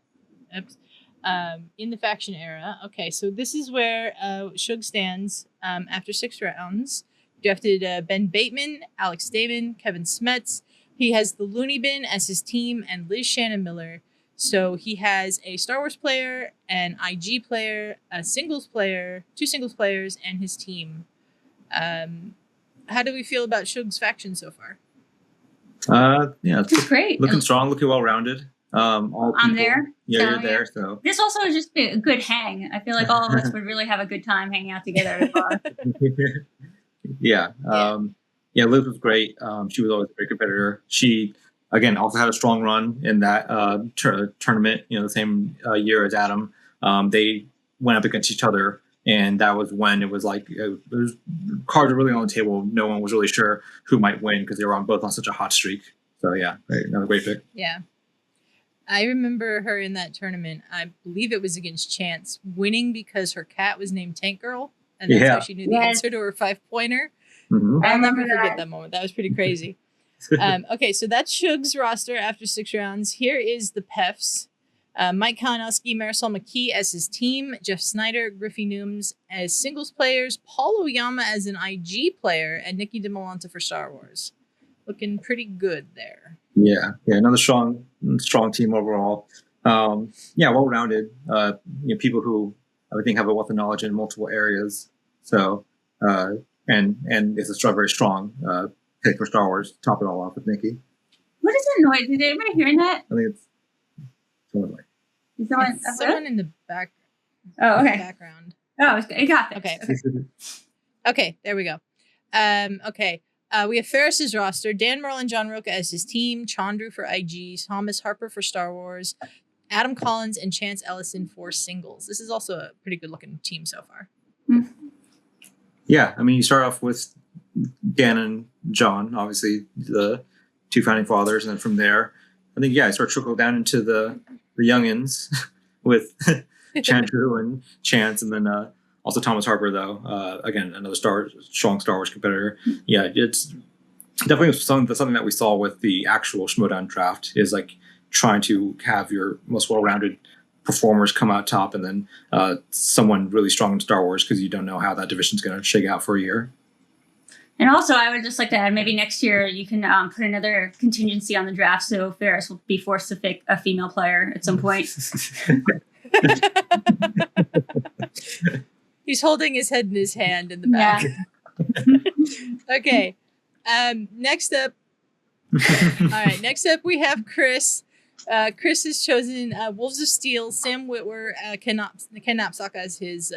in the faction era. Okay, so this is where Shug stands after 6 rounds. Drafted Ben Bateman, Alex Damon, Kevin Smets. He has the Looney Bin as his team and Liz Shannon Miller. So he has a Star Wars player, an IG player, a singles player, 2 singles players, and his team. How do we feel about Shug's faction so far? It's great. Looking strong, looking well-rounded. All I'm there. Yeah, you're there. So this also is just a good hang. I feel like all of us would really have a good time hanging out together at a bar. Liz was great. She was always a great competitor. She, again, also had a strong run in that tournament, the same year as Adam. They went up against each other, and that was when it was like cards were really on the table. No one was really sure who might win because they were both on such a hot streak. So, another great pick. Yeah. I remember her in that tournament. I believe it was against Chance, winning because her cat was named Tank Girl, and that's how she knew the answer to her 5-pointer. Mm-hmm. I'll never forget that moment. That was pretty crazy. Okay, so that's Shug's roster after 6 rounds. Here is the Pefs. Mike Kalinowski, Marisol McKee as his team, Jeff Snyder, Griffey Nooms as singles players, Paul Oyama as an IG player, and Nikki DeMolanta for Star Wars. Looking pretty good there. Yeah, another strong team overall. Well-rounded. People who I think have a wealth of knowledge in multiple areas. So, and it's a very strong pick for Star Wars. Top it all off with Nikki. What is that noise? Is anybody hearing that? I think it's someone like. Is someone in the back. Oh, okay. Background. Oh, it got this. Okay. Okay, there we go. Okay. We have Ferris's roster: Dan Merle and John Roca as his team, Chandru for IG, Thomas Harper for Star Wars, Adam Collins and Chance Ellison for singles. This is also a pretty good looking team so far. Yeah, I mean, you start off with Dan and John, obviously the 2 founding fathers, and then from there, I think I start trickle down into the youngins with Chandru and Chance, and then also Thomas Harper, though. Again, another strong Star Wars competitor. Yeah, it's definitely something that we saw with the actual Schmoedown draft is like trying to have your most well-rounded performers come out top, and then someone really strong in Star Wars, because you don't know how that division is going to shake out for a year. And also, I would just like to add, maybe next year you can put another contingency on the draft, so Ferris will be forced to pick a female player at some point. He's holding his head in his hand in the back. Yeah. Okay. Next up. All right. Next up, we have Chris. Chris has chosen Wolves of Steel, Sam Witwer, Ken Knapsack as his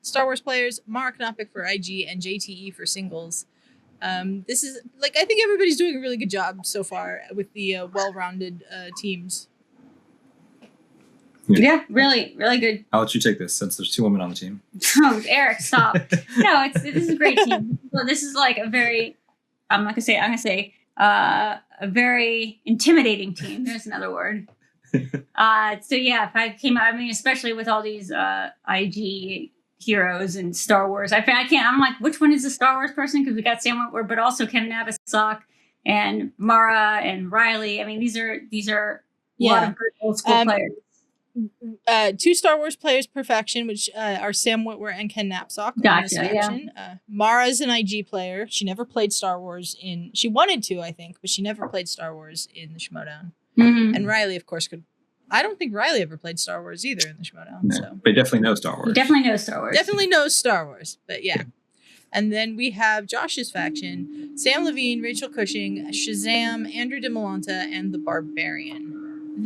Star Wars players, Mara Knopik for IG, and JTE for singles. This is, like, I think everybody's doing a really good job so far with the well-rounded teams. Yeah, really, really good. I'll let you take this, since there's 2 women on the team. Oh, Eric, stop. No, this is a great team. Well, this is like a very, I'm gonna say a very intimidating team. There's another word. So yeah, if I came out, I mean, especially with all these IG heroes and Star Wars, I can't. I'm like, which one is the Star Wars person? Because we got Sam Witwer, but also Ken Knapsack and Mara and Riley. I mean, these are a lot of good old school players. 2 Star Wars players per faction, which are Sam Witwer and Ken Knapsack. Gotcha, yeah. Mara's an IG player. She never played Star Wars she wanted to, I think, but she never played Star Wars in the Schmoedown. Mm-hmm. And Riley, of course, I don't think Riley ever played Star Wars either in the Schmoedown. No, So. but he definitely knows Star Wars. He definitely knows Star Wars. Definitely knows Star Wars, but yeah. And then we have Josh's faction, Sam Levine, Rachel Cushing, Shazam, Andrew DeMolanta, and the Barbarian.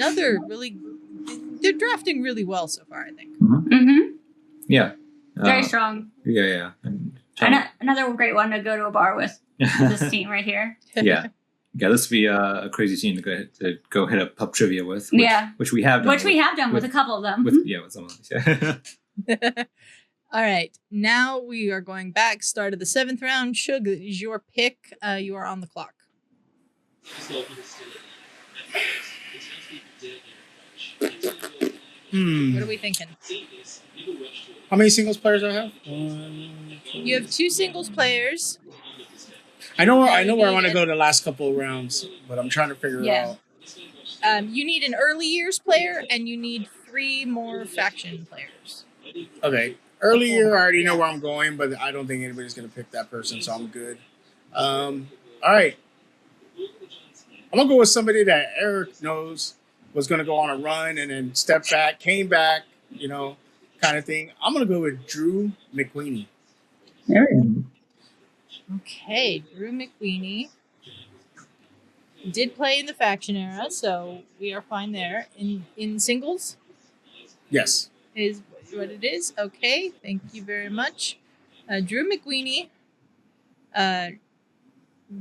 They're drafting really well so far, I think. Mm-hmm. Yeah. Very strong. Yeah. Another great one to go to a bar with. This team right here. Yeah. Yeah, this would be a crazy team to go hit up pub trivia with. Which we have done. With a couple of them. With some of these. Yeah. All right. Now we are going back. Start of the 7th round. Shug, it is your pick. You are on the clock. What are we thinking? How many singles players do I have? You have 2 singles players. I know where I want to go the last couple of rounds, but I'm trying to figure it out. You need an early years player, and you need 3 more faction players. Okay. Early year, I already know where I'm going, but I don't think anybody's going to pick that person, so I'm good. All right. I'm going to go with somebody that Eric knows was going to go on a run and then step back, came back, kind of thing. I'm going to go with Drew McWeeny. Okay, Drew McWeeny did play in the faction era, so we are fine there. In singles? Yes. Is what it is. Okay, thank you very much. Drew McWeeny,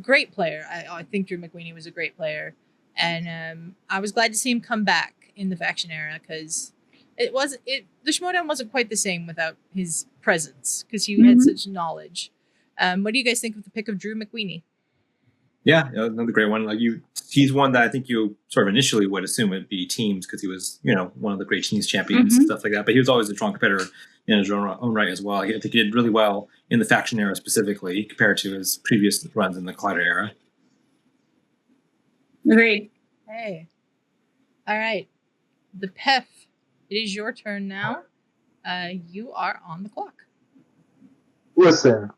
great player. I think Drew McWeeny was a great player. And I was glad to see him come back in the faction era, because the Schmoedown wasn't quite the same without his presence, because he had such knowledge. What do you guys think of the pick of Drew McWeeny? Yeah, another great one. He's one that I think you sort of initially would assume it'd be teams, because he was, one of the great teams champions and stuff like that. But he was always a strong competitor in his own right as well. I think he did really well in the faction era specifically, compared to his previous runs in the Collider era. Agreed. Hey. All right. The PEF, it is your turn now. You are on the clock. Listen,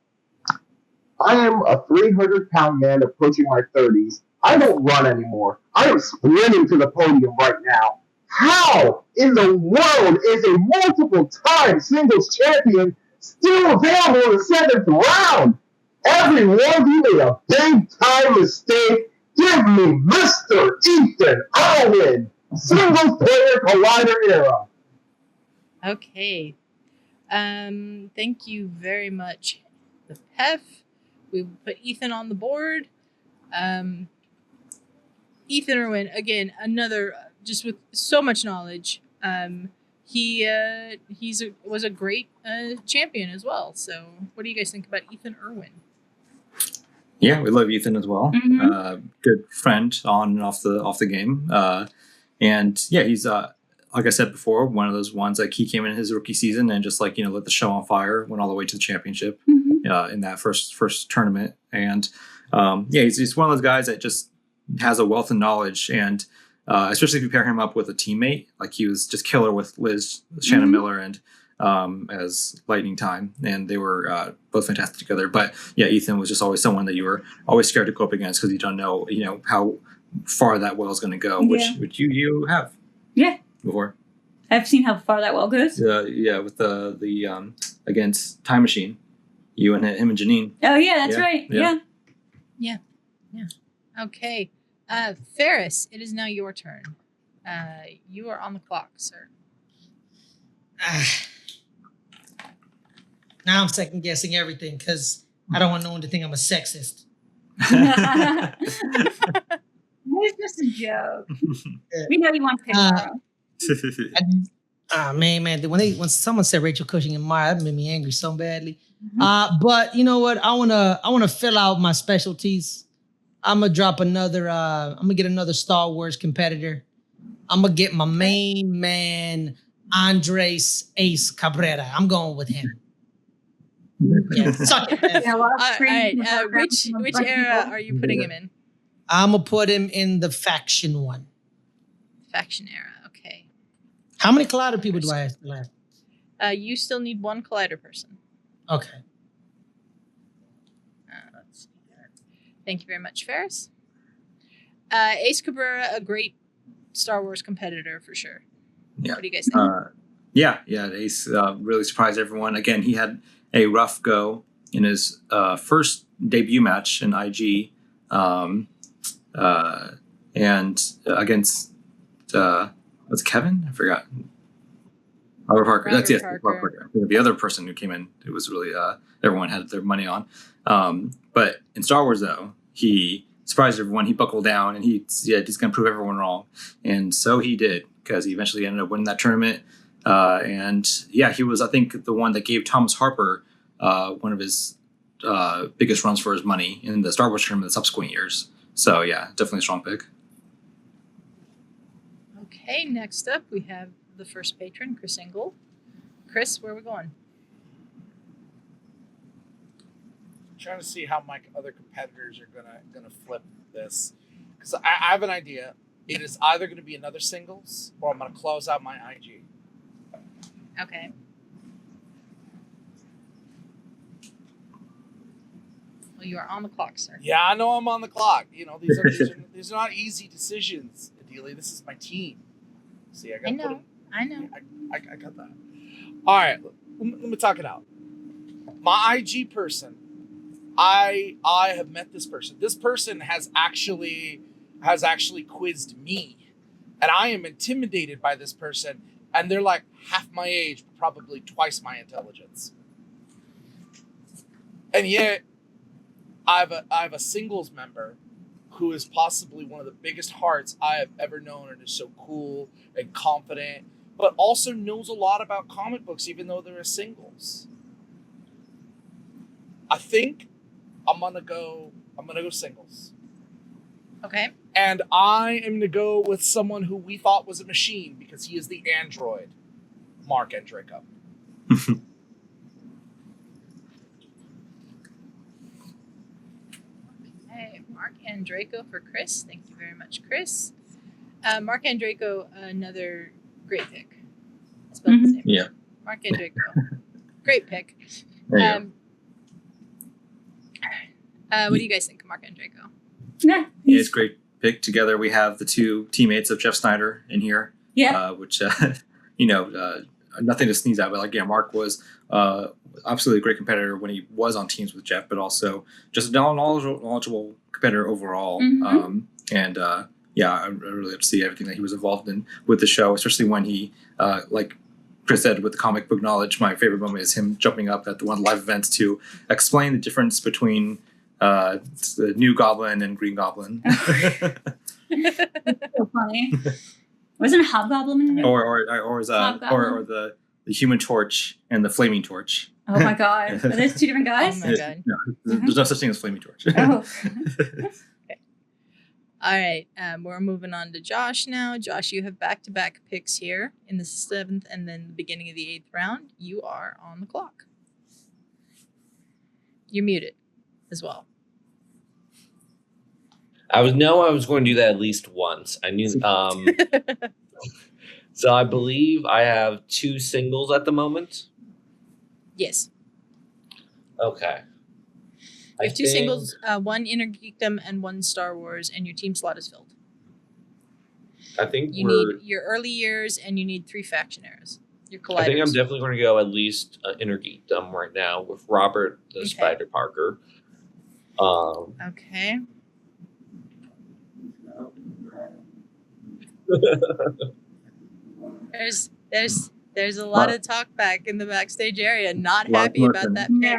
I am a 300-pound man approaching my 30s. I don't run anymore. I am sprinting to the podium right now. How in the world is a multiple-time singles champion still available in the 7th round? Every one of you made a big-time mistake. Give me Mr. Ethan Allen, singles-player Collider era. Okay. Thank you very much. The PEF. We put Ethan on the board. Ethan Irwin, again, another just with so much knowledge. He was a great champion as well. So, what do you guys think about Ethan Irwin? Yeah, we love Ethan as well. Good friend on and off the game. And yeah, he's like I said before, one of those ones like he came in his rookie season and just lit the show on fire, went all the way to the championship in that first tournament. And he's one of those guys that just has a wealth of knowledge, and especially if you pair him up with a teammate. Like he was just killer with Shannon Miller, and as Lightning Time, and they were both fantastic together. But yeah, Ethan was just always someone that you were always scared to go up against because you don't know, how far that well is going to go, which you have before. I've seen how far that well goes. With the against Time Machine, you and him and Janine. Oh yeah, that's right. Yeah. Okay, Ferris, it is now your turn. You are on the clock, sir. Now I'm second guessing everything because I don't want no one to think I'm a sexist. It's just a joke. We know you want to pick tomorrow. Man, when someone said Rachel Cushing and Maya, that made me angry so badly. But you know what? I wanna fill out my specialties. I'm gonna drop another. I'm gonna get another Star Wars competitor. I'm gonna get my main man Andres Ace Cabrera. I'm going with him. Yeah, suck it. All right. Which era are you putting him in? I'm gonna put him in the faction one. Faction era. Okay. How many Collider people do I have left? You still need one Collider person. Okay. Let's see here. Thank you very much, Ferris. Ace Cabrera, a great Star Wars competitor for sure. Yeah. What do you guys think? Ace really surprised everyone. Again, he had a rough go in his first debut match in IG, and against what's Kevin? I forgot. Robert Parker. That's Robert Parker. The other person who came in, it was really everyone had their money on. But in Star Wars, though, he surprised everyone. He buckled down, and he's going to prove everyone wrong, and so he did, because he eventually ended up winning that tournament. He was, I think, the one that gave Thomas Harper one of his biggest runs for his money in the Star Wars tournament in the subsequent years. So yeah, definitely a strong pick. Okay, next up we have the first patron, Chris Engel. Chris, where are we going? I'm trying to see how my other competitors are gonna flip this, because I have an idea. It is either going to be another singles, or I'm going to close out my IG. Okay. Well, you are on the clock, sir. Yeah, I know I'm on the clock. These are not easy decisions, Adelia. This is my team. See, I know. I got that. All right, let me talk it out. My IG person, I have met this person. This person has actually quizzed me, and I am intimidated by this person, and they're like half my age, probably twice my intelligence. And yet I have a singles member who is possibly one of the biggest hearts I have ever known, and is so cool and confident, but also knows a lot about comic books, even though they're a singles. I think I'm gonna go singles. Okay. And I am going to go with someone who we thought was a machine, because he is the android, Mark Andreyko. Okay, Mark Andreyko for Chris. Thank you very much, Chris. Mark Andreyko, another great pick. I spelled the same. Yeah. Mark Andreyko. Great pick. What do you guys think of Mark Andreyko? Yeah, it's great pick. Together we have the two teammates of Jeff Snyder in here. Yeah. Which nothing to sneeze at, but Mark was absolutely a great competitor when he was on teams with Jeff, but also just a knowledgeable competitor overall. I really have to see everything that he was involved in with the show, especially when he, like Chris said, with the comic book knowledge. My favorite moment is him jumping up at one of the live events to explain the difference between the New Goblin and Green Goblin. That's so funny. Wasn't a Hobgoblin in it? Or the Human Torch and the Flaming Torch. Oh my god. Are those two different guys? Oh my god. No, there's no such thing as Flaming Torch. Oh. Okay. All right. We're moving on to Josh now. Josh, you have back-to-back picks here in the 7th and then the beginning of the 8th round. You are on the clock. You're muted as well. I was going to do that at least once. I knew. So I believe I have 2 singles at the moment. Yes. Okay. You have 2 singles, 1 Inner Geekdom and 1 Star Wars, and your team slot is filled. I think you need your early years, and you need 3 faction eras. Your colliders. I think I'm definitely going to go at least Inner Geekdom right now with Robert the Spider Parker. Okay. There's a lot of talk back in the backstage area. Not happy about that pick. Yeah.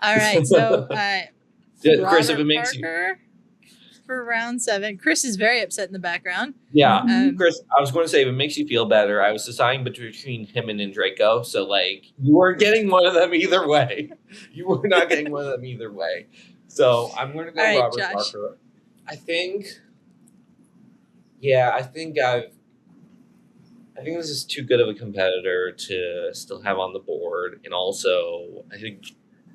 All right, so Chris, if it makes Parker for round 7. Chris is very upset in the background. Yeah, Chris, I was going to say, if it makes you feel better, I was deciding between him and Draco, so like you weren't getting one of them either way. You were not getting one of them either way. So I'm going to go Robert Parker. I think this is too good of a competitor to still have on the board, and also I think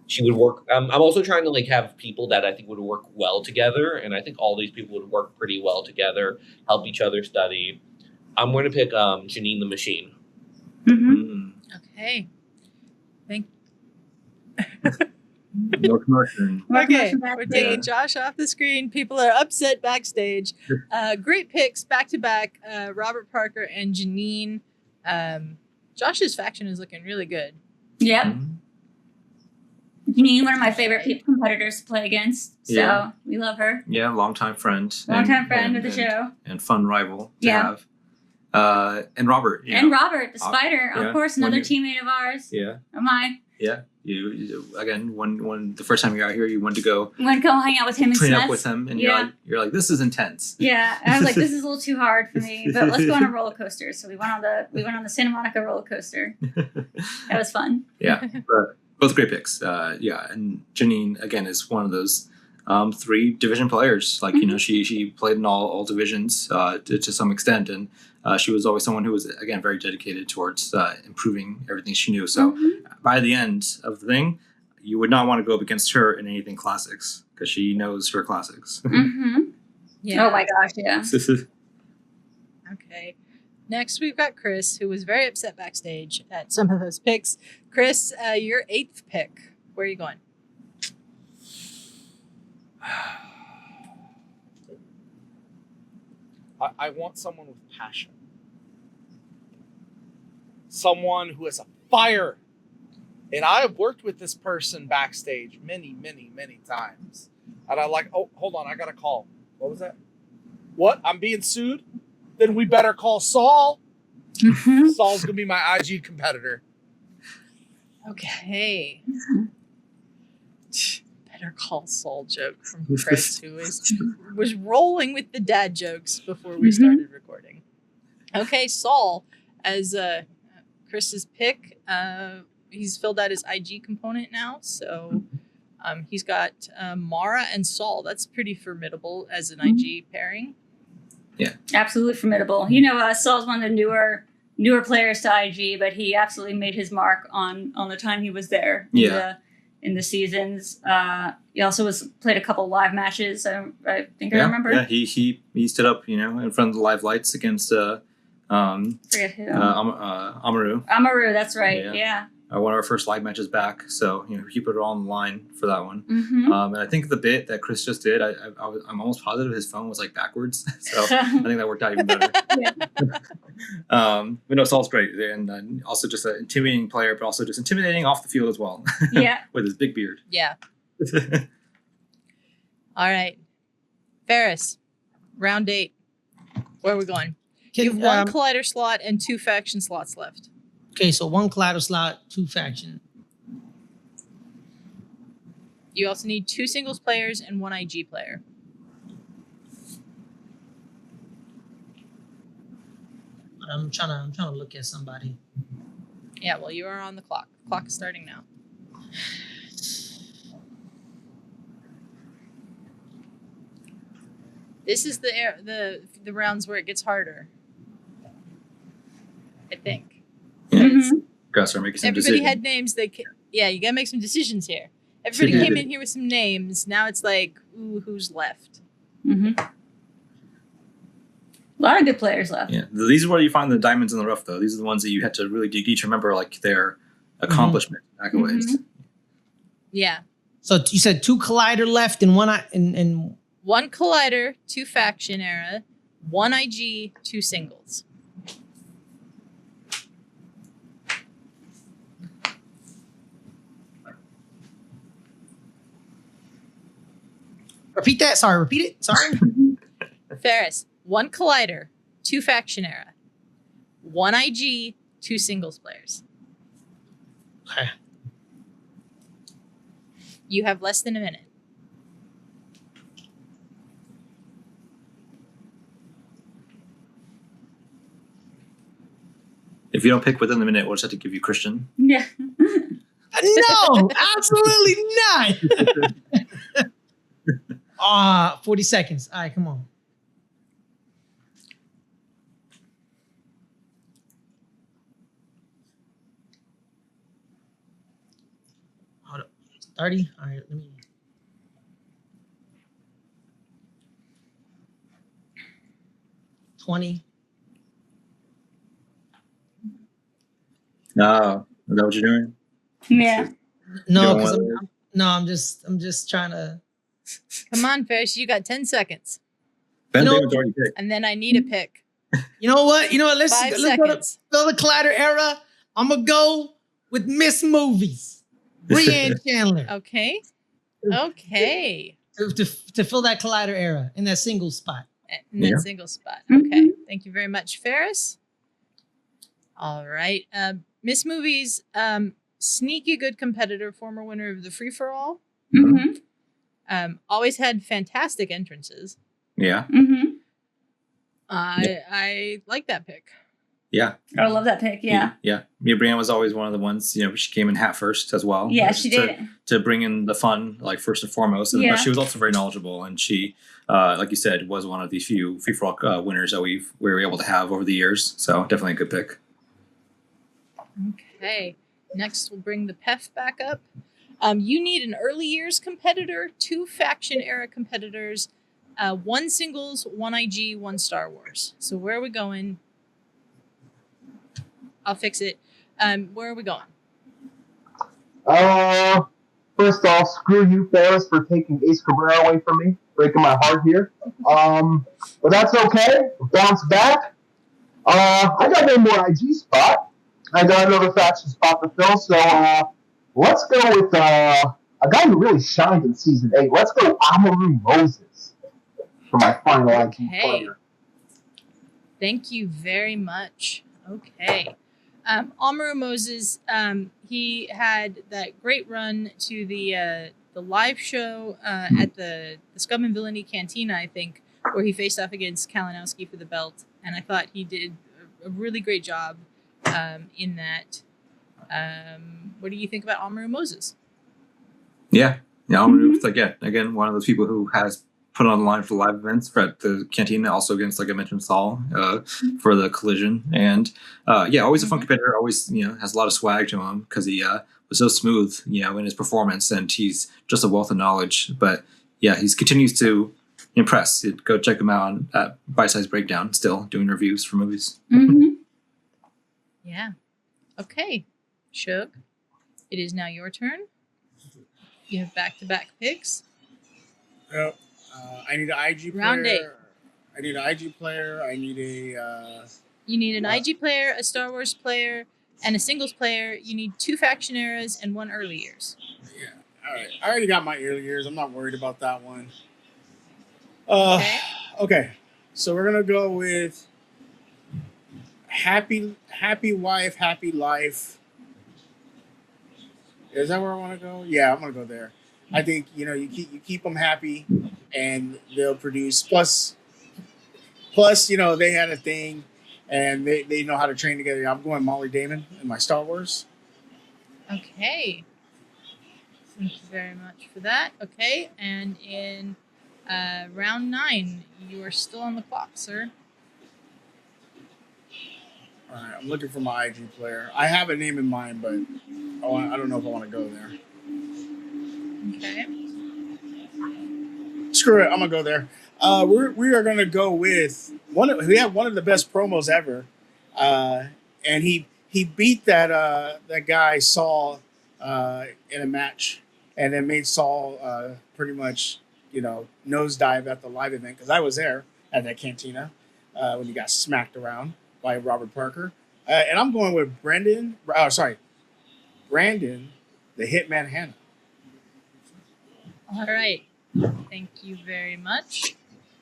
she would work. I'm also trying to like have people that I think would work well together, and I think all these people would work pretty well together, help each other study. I'm going to pick Janine the Machine. Okay. Thank. No commotion. Okay, we're taking Josh off the screen. People are upset backstage. Great picks back to back. Robert Parker and Janine. Josh's faction is looking really good. Yep. Janine, one of my favorite competitors to play against. So we love her. Yeah, longtime friend. Longtime friend of the show. And fun rival to have. And Robert. And Robert, the spider, of course, another teammate of ours. Yeah. Of mine. Yeah. You again, when the first time you got here, you went to go hang out with him and clean up with him, and you're like, this is intense. Yeah, and I was like, this is a little too hard for me, but let's go on a roller coaster. So we went on the Santa Monica roller coaster. That was fun. Yeah, but both great picks. And Janine again is one of those 3 division players. Like she played in all divisions to some extent, and she was always someone who was again very dedicated towards improving everything she knew. So by the end of the thing, you would not want to go up against her in anything classics because she knows her classics. Yeah. Oh my gosh, yeah. Okay. Next, we've got Chris, who was very upset backstage at some of those picks. Chris, your 8th pick. Where are you going? I want someone with passion. Someone who has a fire. And I have worked with this person backstage many, many, many times. And I like, oh, hold on, I got a call. What was that? What? I'm being sued? Then we better call Saul. Saul's going to be my IG competitor. Okay. Better call Saul joke from Chris, who was rolling with the dad jokes before we started recording. Okay, Saul, as Chris's pick, he's filled out his IG component now, so he's got Mara and Saul. That's pretty formidable as an IG pairing. Yeah, absolutely formidable. Saul's one of the newer players to IG, but he absolutely made his mark on the time he was there. In the seasons. He also played a couple live matches. I think I remember. Yeah, he stood up, in front of the live lights against forget who. Amaru. Amaru, that's right. Yeah. One of our first live matches back, so he put it all on the line for that one. And I think the bit that Chris just did, I'm almost positive his phone was like backwards, so I think that worked out even better. But no, Saul's great, and also just an intimidating player, but also just intimidating off the field as well. Yeah, with his big beard. Yeah. All right, Ferris, round 8. Where are we going? You have 1 collider slot and 2 faction slots left. Okay, so 1 collider slot, 2 faction. You also need 2 singles players and 1 IG player. I'm trying to look at somebody. Yeah, well, you are on the clock. The clock is starting now. This is the rounds where it gets harder, I think. Gotta start making some decisions. Everybody had names. You gotta make some decisions here. Everybody came in here with some names. Now it's like, ooh, who's left? Mm-hmm. A lot of good players left. Yeah, these are where you find the diamonds in the rough, though. These are the ones that you had to really dig deep to remember, like their accomplishment, accolades. Mm-hmm. Yeah. So you said 2 Collider left and one and 1 Collider, 2 Faction Era, 1 IG, 2 Singles. repeat that. Sorry, repeat it. Sorry. Ferris, 1 Collider, 2 Faction Era, 1 IG, 2 Singles players. Okay. You have less than a minute. If you don't pick within the minute, we'll just have to give you Christian. Yeah. No, absolutely not. 40 seconds. All right, come on. Hold up. 30. All right, let me. $20. No, is that what you're doing? Yeah. No, You because don't I'm just trying to. Come on, Ferris, you got 10 seconds. Ben You know- David's already picked. And then I need a pick. You know what? Let's 5 go to seconds. the Collider era. I'm gonna go with Miss Movies, Brianne Chandler, Okay. Okay. to fill that Collider era in that single spot. In that Yeah. single spot. Mhm. Okay. Thank you very much, Ferris. All right. Miss Movies, sneaky good competitor, former winner of the free for all. Mm-hmm. Always had fantastic entrances. Yeah, Mm-hmm. I like that pick. yeah. I love that pick. Yeah. Yeah. Mia Brienne was always one of the ones, she came in hat first as well. Yeah, just she did. To bring in the fun, like first and foremost. And, Yeah. But she was also very knowledgeable. And she, like you said, was one of the few free-for-all winners that we were able to have over the years. So definitely a good pick. Okay. Next, we'll bring the PEF back up. You need an early years competitor, 2 faction era competitors, 1 singles, 1 IG, 1 Star Wars. So where are we going? I'll fix it. Where are we going? First off, screw you, Ferris, for taking Ace Cabrera away from me, breaking my heart here. But that's okay. Bounce back. I got one more IG spot. I got another faction spot to fill. So let's go with a guy who really shined in season 8. Let's go Amaru Moses for my final IG player. Thank you very much. Okay. Amaru Moses, he had that great run to the live show at the Scum and Villainy Cantina, I think, where he faced off against Kalinowski for the belt. And I thought he did a really great job in that. What do you think about Amaru Moses? Yeah. Amaru, again, one of those people who has put on the line for live events for at the Cantina, also against, like I mentioned, Saul for the Collision. And always a fun competitor, always, has a lot of swag to him because he was so smooth, in his performance, and he's just a wealth of knowledge. But yeah, he continues to impress. Go check him out at Bite Size Breakdown, still doing reviews for movies. Mm-hmm. Yeah. Okay. Shug, it is now your turn. You have back-to-back picks. Yep. I need an IG player. Round 8. I need an IG player. I need a. You need an IG player, a Star Wars player, and a singles player. You need 2 faction eras and 1 early years. Yeah. All right. I already got my early years. I'm not worried about that one. Okay. So we're gonna go with happy wife, happy life. Is that where I want to go? Yeah, I'm gonna go there. I think you keep them happy, and they'll produce. Plus, they had a thing, and they know how to train together. I'm going Molly Damon in my Star Wars. Okay. Thank you very much for that. Okay, and in round 9, you are still on the clock, sir. All right, I'm looking for my IG player. I have a name in mind, but I don't know if I want to go there. Okay. Screw it, I'm gonna go there. We are gonna go with we had one of the best promos ever, and he beat that guy Saul in a match, and then made Saul pretty much nosedive at the live event because I was there at that cantina when he got smacked around by Robert Parker, and I'm going with Brandon, the Hitman Hannah. All right. Thank you very much.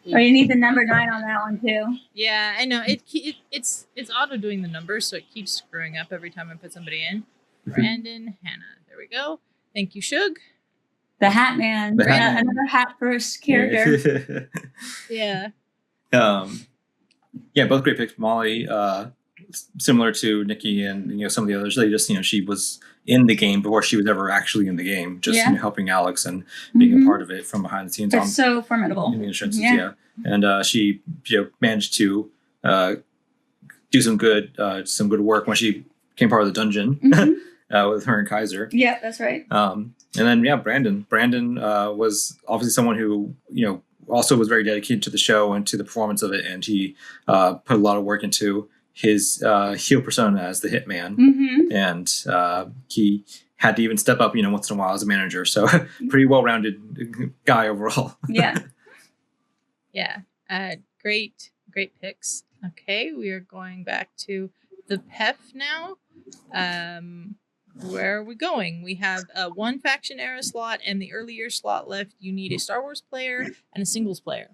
Oh, you need the number 9 on that one too. Yeah, I know. It's auto doing the numbers, so it keeps screwing up every time I put somebody in. Brandon Hannah. There we go. Thank you, Shug. The Hat Man. The Hat Man. Another hat first character. Yeah. Yeah, both great picks. Molly, similar to Nikki and some of the others, they just she was in the game before she was ever actually in the game, just helping Alex and being a part of it from behind the scenes. It's so formidable. In the entrances, and she managed to do some good work when she became part of the dungeon with her and Kaiser. Yeah, that's right. And then Brandon was obviously someone who also was very dedicated to the show and to the performance of it, and he put a lot of work into his heel persona as the Hitman, and he had to even step up, once in a while as a manager. So pretty well-rounded guy overall. Yeah. Yeah. Great picks. Okay, we are going back to the PEF now. Where are we going? We have one faction era slot and the earlier slot left. You need a Star Wars player and a singles player.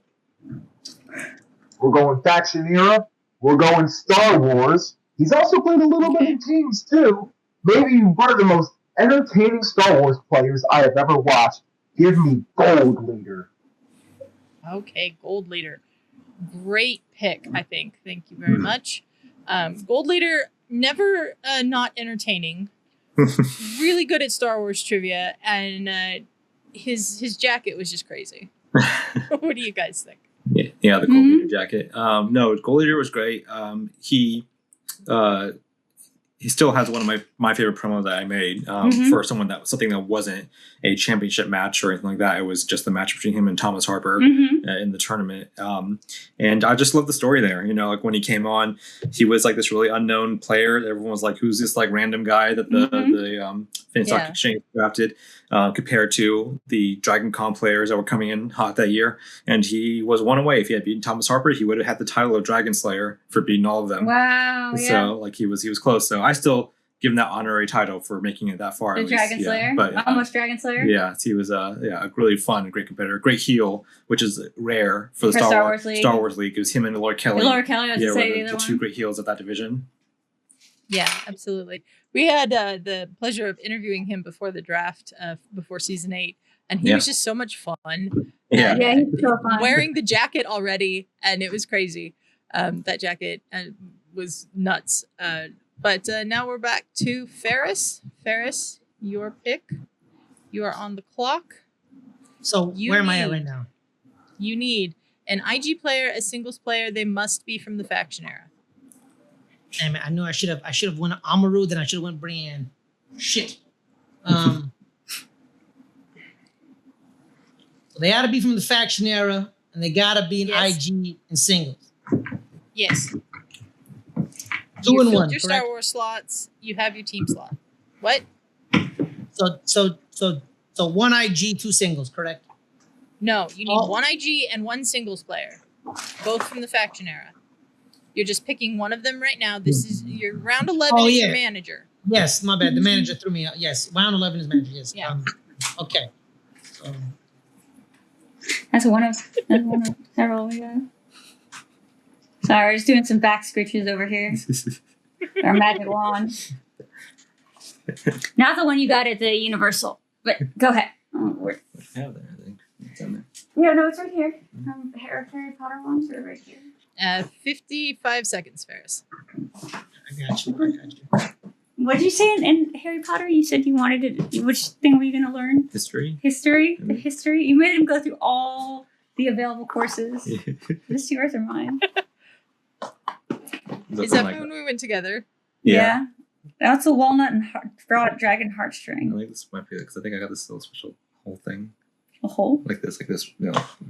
We're going faction era. We're going Star Wars. He's also played a little bit of teams too. Maybe one of the most entertaining Star Wars players I have ever watched. Give me Gold Leader. Okay, Gold Leader. Great pick, I think. Thank you very much. Gold Leader, never not entertaining. Really good at Star Wars trivia, and his jacket was just crazy. What do you guys think? Yeah, the Gold Leader jacket. No, Gold Leader was great. He still has one of my favorite promos that I made for something that wasn't a championship match or anything like that. It was just the match between him and Thomas Harper in the tournament. And I just love the story there. Like when he came on, he was like this really unknown player. Everyone was like, who's this like random guy that the Finnish Stock Exchange drafted compared to the Dragon Con players that were coming in hot that year. And he was one away. If he had beaten Thomas Harper, he would have had the title of Dragon Slayer for beating all of them. Wow. So like he was close. So I still give him that honorary title for making it that far. The Dragon Slayer? But, almost Dragon Slayer? Yeah, he was a really fun and great competitor. Great heel, which is rare for the For Star Wars League. It was him and Lord Kelly. Lord Kelly, I was say the two great heels of that division. Yeah, absolutely. We had the pleasure of interviewing him before the draft, before season 8, and he was just so much fun. Yeah, he's so fun. Wearing the jacket already, and it was crazy. That jacket was nuts. But now we're back to Ferris. Ferris, your pick. You are on the clock. So where am I at right now? You need an IG player, a singles player. They must be from the faction era. Damn it! I knew I should have went Amaru, then I should have went Brienne. Shit. So they gotta be from the faction era, and they gotta be an IG and singles. Yes. 2 and 1. Your correct? Star Wars slots. You have your team slot. What? So 1 IG, 2 singles, correct? No, you need 1 IG and 1 singles player, both from the faction era. You're just picking one of them right now. This is your round 11 is your manager. Yes, my bad. The manager threw me out. Yes, round 11 is manager. Yes. Yeah. Okay. That's one of several we got. Sorry, we're just doing some back scritches over here. Our magic wand. Not the one you got at the Universal, but go ahead. I have there, I think. It's on there. Yeah, no, it's right here. Harry Potter ones are right here. 55 seconds, Ferris. I got you. What did you say in Harry Potter? You said you wanted it. Which thing were you going to learn? History. The history? You made him go through all the available courses. This yours or mine? Is that when we went together? Yeah. That's a walnut and dragon I heartstring. think this might be it because I think I got this little special whole thing. A hole? Like this,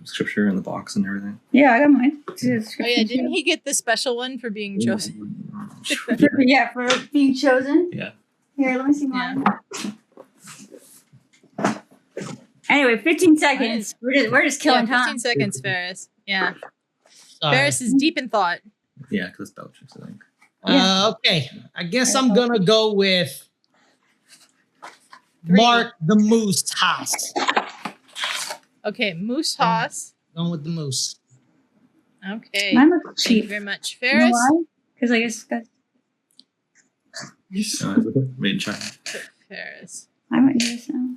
scripture in the box and everything. Yeah, I got mine. Oh yeah, didn't he get the special one for being chosen? For being chosen. Yeah. Here, let me see mine. Anyway, 15 seconds. We're just killing 15 time. seconds, Ferris. Yeah. Sorry. Ferris is deep in thought. Yeah, because Bellatrix, I think. Okay. I guess I'm gonna go with Mark the Moose Haas. Okay, Moose Haas. Going with the moose. Okay. Mine looks Thank you cheap. very much, You know Ferris. why? Because I guess Made in China. Ferris. I might do this now.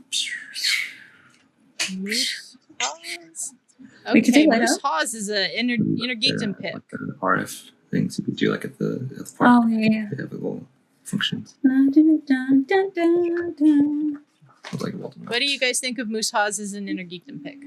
Moose Haas. Wait, did Okay, they light Moose up? Haas is a inner geekdom pick. Like the RF things you could do like at the park. Oh, yeah. They have little functions. Dun, dun, dun, dun, dun, dun. It was like Walton. What do you guys think of Moose Haas as an inner geekdom pick?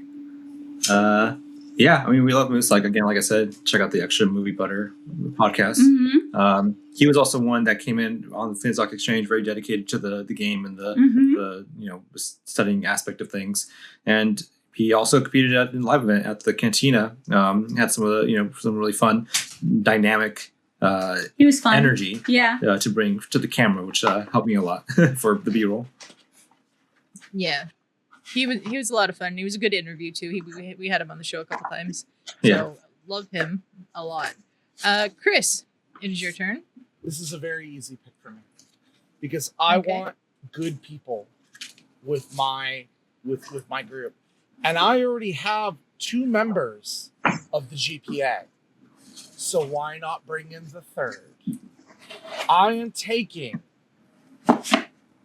Yeah, I mean, we love Moose. Like I said, check out the Extra Movie Butter podcast. Mm-hmm. He was also one that came in on the Finstock Exchange, very dedicated to the game and the studying aspect of things. And he also competed at a live event at the Cantina. Had some of the some really fun, dynamic He was fun. energy Yeah. to bring to the camera, which helped me a lot for the B-roll. Yeah. He was a lot of fun. He was a good interview too. We had him on the show a couple times. So Yeah. love him a lot. Chris, it is your turn. This is a very easy pick for me because I want good people with my group, and I already have 2 members of the GPA. So why not bring in the third? I am taking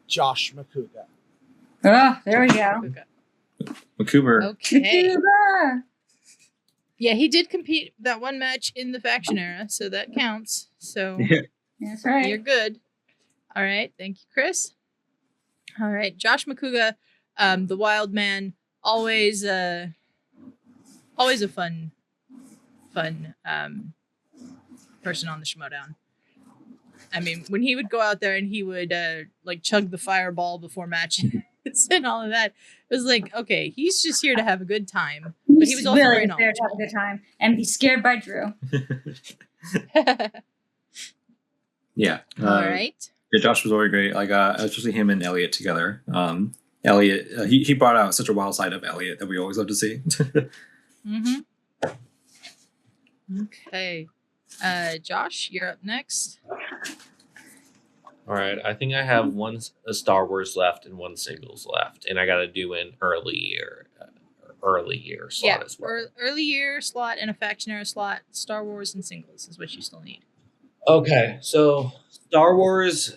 Josh McCouga. Oh, there we go. McCougar. Okay. Cuba. Yeah, he did compete that one match in the faction era, so that counts. So That's right. you're good. All right, thank you, Chris. All right, Josh McCouga, the Wild Man, always a fun person on the Schmoedown. I mean, when he would go out there and he would chug the fireball before matches and all of that, it was like, okay, he's just here to have a good time. But he was also really very there to have a good time and be scared by Drew. knowledgeable. Yeah. All right. Yeah, Josh was very great. Like especially him and Elliot together. Elliot, he brought out such a wild side of Elliot that we always love to see. Mm-hmm. Okay. Josh, you're up next. All right, I think I have a Star Wars left and 1 singles left, and I got to do an early year slot as well. Early year slot and a faction era slot. Star Wars and singles is what you still need. Okay, so Star Wars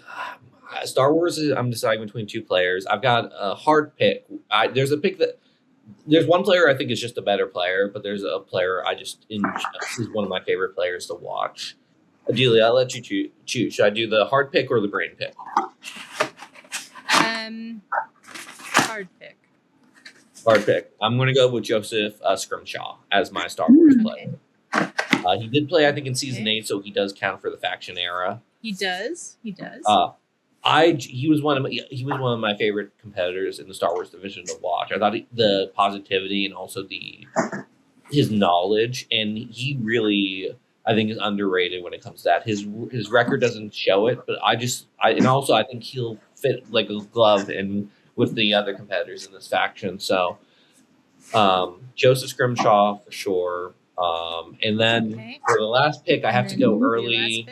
is, I'm deciding between 2 players. I've got a hard pick. There's one player I think is just a better player, but there's a player he's one of my favorite players to watch. Adelia, I'll let you choose. Should I do the hard pick or the brain pick? Hard pick. Hard pick. I'm going to go with Joseph Scrimshaw as my Star Wars player. He did play, I think, in season 8, so he does count for the faction era. He does. He was one of my favorite competitors in the Star Wars division to watch. I thought the positivity and also his knowledge, and he really, I think, is underrated when it comes to that. His record doesn't show it, but I think he'll fit like a glove and with the other competitors in this faction. So Joseph Scrimshaw for sure. And then for the last pick, I have to go early.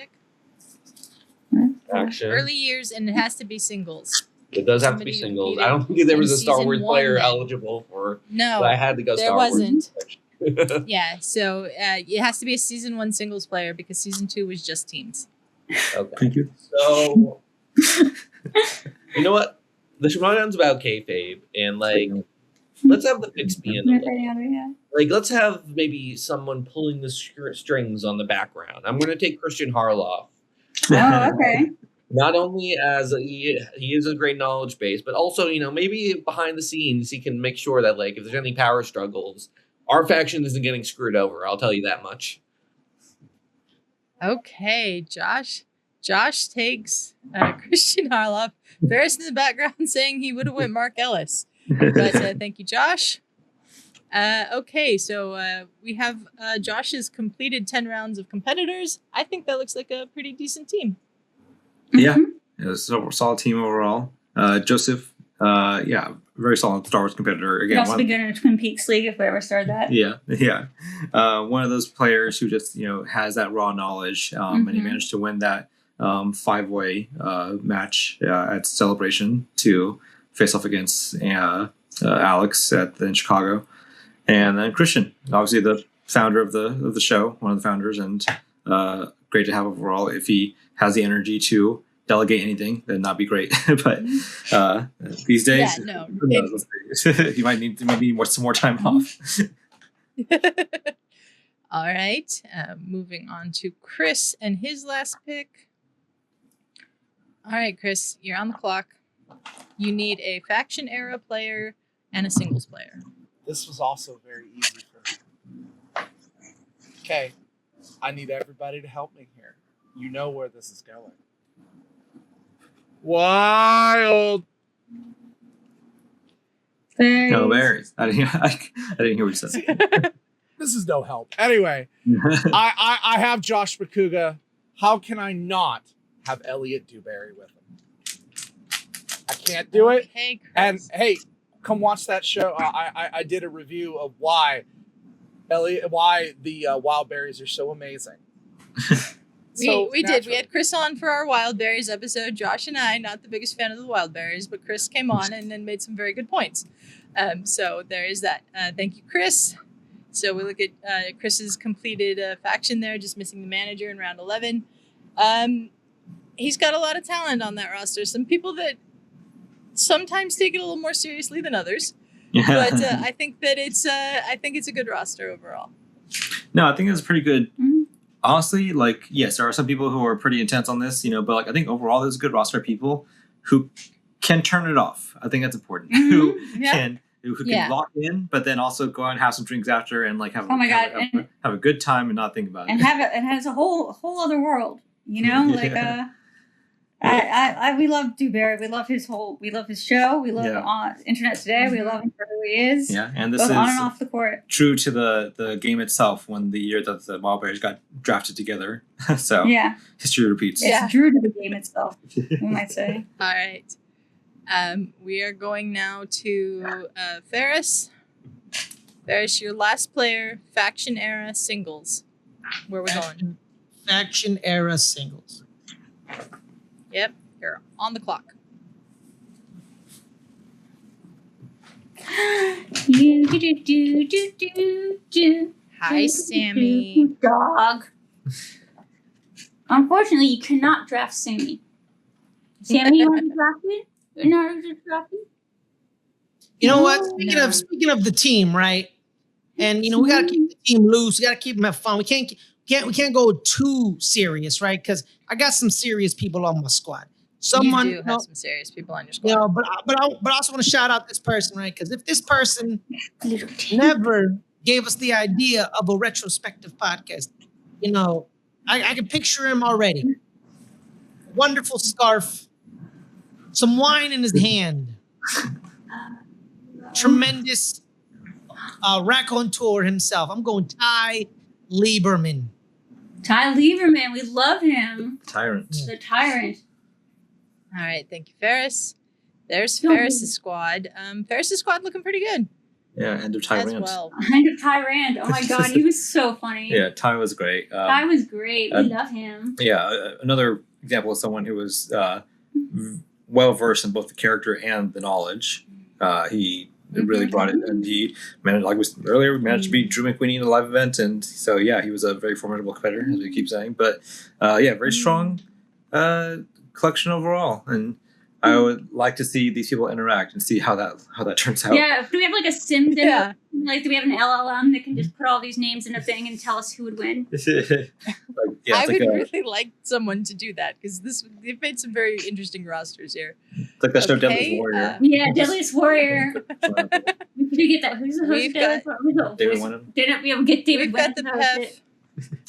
Action. Early years, and it has to be singles. It does have to be singles. I don't think there was a Star Wars player eligible for. No, but I had to go there Star wasn't. Wars. Yeah, so it has to be a season 1 singles player because season 2 was just teams. Okay. Thank you. So, you know what? The Schmoedown's about kayfabe, and let's have the picks be in the middle. Let's have maybe someone pulling the strings on the background. I'm going to take Christian Harloff. Oh, okay. Not only as he is a great knowledge base, but also, maybe behind the scenes, he can make sure that, if there's any power struggles, our faction isn't getting screwed over. I'll tell you that much. Okay, Josh. Josh takes Christian Harloff. Ferris in the background saying he would have went Mark Ellis. But thank you, Josh. Okay, so we have Josh's completed 10 rounds of competitors. I think that looks like a pretty decent team. Yeah, it was a solid team overall. Joseph, very solid Star Wars competitor. We'd Again, also be good in a Twin Peaks League if we ever started that. Yeah. One of those players who just has that raw knowledge, and he managed to win that 5-way match at Celebration to face off against Alex in Chicago, and then Christian, obviously the founder of the show, one of the founders, and great to have overall. If he has the energy to delegate anything, then that'd be great. But these days, he might need some more time off. All right, moving on to Chris and his last pick. All right, Chris, you're on the clock. You need a faction era player and a singles player. This was also very easy for me. Okay, I need everybody to help me here. You know where this is going. Wild. No berries. I didn't hear what you said. This is no help. Anyway, I have Josh Makuga. How can I not have Elliot Dewberry with him? I can't do it. Hey, Chris. And hey, come watch that show. I did a review of why the wild berries are so amazing. We did. We had Chris on for our wild berries episode. Josh and I, not the biggest fan of the wild berries, but Chris came on and then made some very good points. So there is that. Thank you, Chris. So we look at Chris's completed faction there, just missing the manager in round 11. He's got a lot of talent on that roster. Some people that sometimes take it a little more seriously than others. But I think that it's a good roster overall. No, I think it's pretty good. Honestly, yes, there are some people who are pretty intense on this, but I think overall there's a good roster of people who can turn it off. I think that's important. Who can lock in, but then also go out and have some drinks after and have a good time and not think about it. And has a whole other world, we love Dewberry. We love his show. We love Internet Today. We love him for who he is. Yeah, and this both is on and off the court. True to the game itself when the year that the Wild Berries got drafted together. So history repeats. It's true to the game itself, we might say. All right. We are going now to Ferris. Ferris, your last player, faction era singles. Where are we going? Faction era singles. Yep, you're on the clock. Hi, Sammy. Dog. Unfortunately, you cannot draft Sammy. Sammy, you want to draft it? In order to draft it? You know what? Speaking of the team, right? And we gotta keep the team loose. We gotta keep them have fun. We can't go too serious, right? Because I got some serious people on my squad. You do have some serious people on your squad. But I also want to shout out this person, right? Because if this person never gave us the idea of a retrospective podcast, I can picture him already. Wonderful scarf, some wine in his hand, tremendous raconteur himself. I'm going Ty Lieberman. Ty Lieberman, we love him. Tyrant. The tyrant. All right, thank you, Ferris. There's Ferris's squad. Ferris's squad looking pretty good. Yeah, end of Tyrant. As well. End of Tyrant. Oh my God, he was so funny. Yeah, Ty was great. Ty was great. We love him. Yeah, another example of someone who was well versed in both the character and the knowledge. He really brought it, and he managed, like we said earlier, managed to beat Drew McWeeny in a live event, and so he was a very formidable competitor, as we keep saying. But very strong collection overall, and I would like to see these people interact and see how that turns out. Yeah, do we have like a sim demo? Do we have an LLM that can just put all these names in a thing and tell us who would win? I would really like someone to do that because they've made some very interesting rosters here. It's like that show Deadliest Warrior. Deadliest Warrior. Did we get that? Who's the host of Deadliest Warrior? David Wenham. Didn't we get David Wenham? We've got the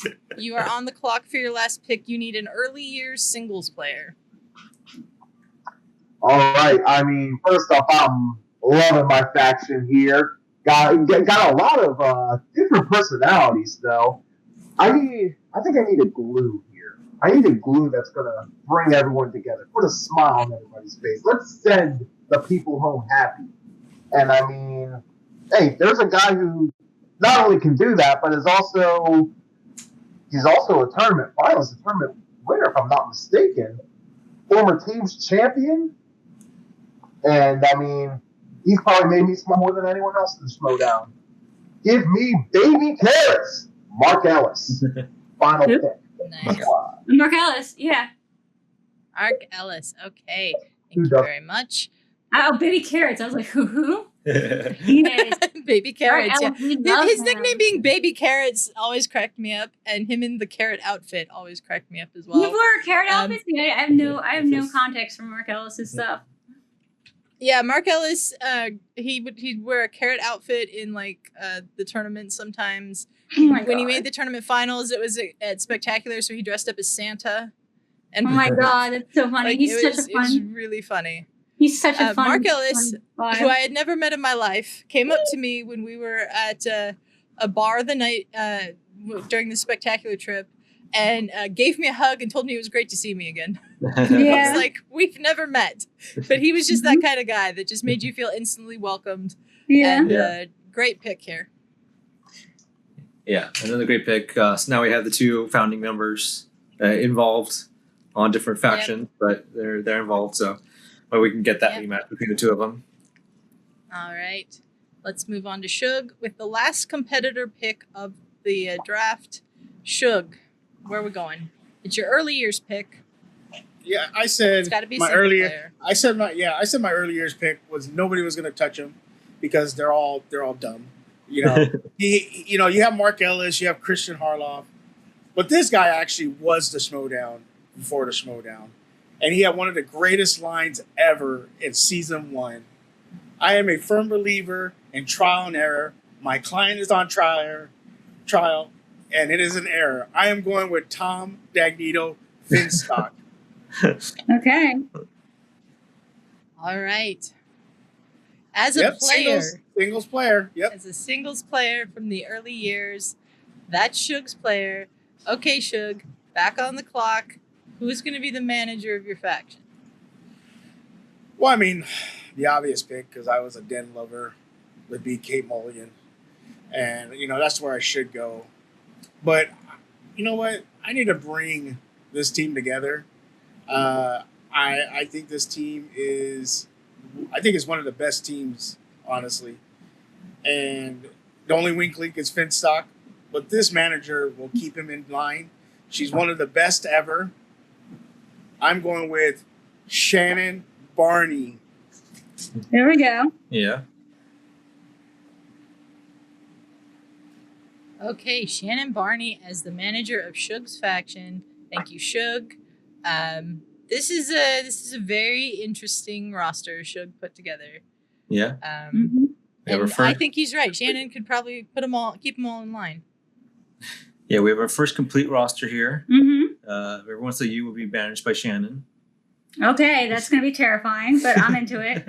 PEF. You are on the clock for your last pick. You need an early years singles player. All right. I mean, first off, I'm loving my faction here. Got a lot of different personalities though. I think I need a glue here. I need a glue that's gonna bring everyone together, put a smile on everybody's face. Let's send the people home happy. And I mean, hey, there's a guy who not only can do that, but he's also a tournament finalist, a tournament winner, if I'm not mistaken. Former team's champion. And I mean, he's probably made me smile more than anyone else in the Schmoedown. Give me baby carrots, Mark Ellis. Final pick. Nice. Mark Ellis, yeah. Mark Ellis. Okay. Thank you very much. Oh, baby carrots. I was like, who? Yes. Baby carrots. Yeah. His him. nickname being Baby Carrots always cracked me up, and him in the carrot outfit always cracked me up as well. You wore carrot outfits? I have no context for Mark Ellis' stuff. Yeah, Mark Ellis, he'd wear a carrot outfit in like the tournament sometimes. When he made the tournament finals, it was at Spectacular, so he dressed up as Santa. And oh my god, that's so funny. Like, He's such a fun. It was really funny. He's such a fun. Mark Ellis, fun who I had never met in my life, came up to me when we were at a bar the night during the Spectacular trip, and gave me a hug and told me it was great to see me again. Yeah. It's like, we've never met, but he was just that kind of guy that just made you feel instantly welcomed. Yeah. And great pick here. Yeah, another great pick. So now we have the two founding members involved on different factions, but they're involved, so we can get that rematch between the two of them. All right, let's move on to Shug with the last competitor pick of the draft. Shug, where are we going? It's your early years pick. Yeah, I said It's got to be my single earlier. player. I said my early years pick was nobody was going to touch him because they're all dumb. You know, you have Mark Ellis, you have Christian Harloff, but this guy actually was the Schmoedown before the Schmoedown, and he had one of the greatest lines ever in season 1. I am a firm believer in trial and error. My client is on trial, and it is an error. I am going with Tom Dagnito Finstock. Okay. All right. As a player, singles player. Yep. as a singles player from the early years, that's Shug's player. Okay, Shug, back on the clock. Who's going to be the manager of your faction? Well, I mean, the obvious pick, because I was a den lover, would be Kate Mulligan. And, that's where I should go. But, you know what? I need to bring this team together. I think this team is one of the best teams, honestly. And the only weak link is Finstock, but this manager will keep him in line. She's one of the best ever. I'm going with Shannon Barney. There we go. Yeah. Okay, Shannon Barney as the manager of Shug's faction. Thank you, Shug. This is a very interesting roster Shug put together. Yeah. And I think he's right. Shannon could probably keep them all in line. Yeah, we have our first complete roster here. Mm-hmm. Everyone said you will be managed by Shannon. Okay, that's going to be terrifying, but I'm into it.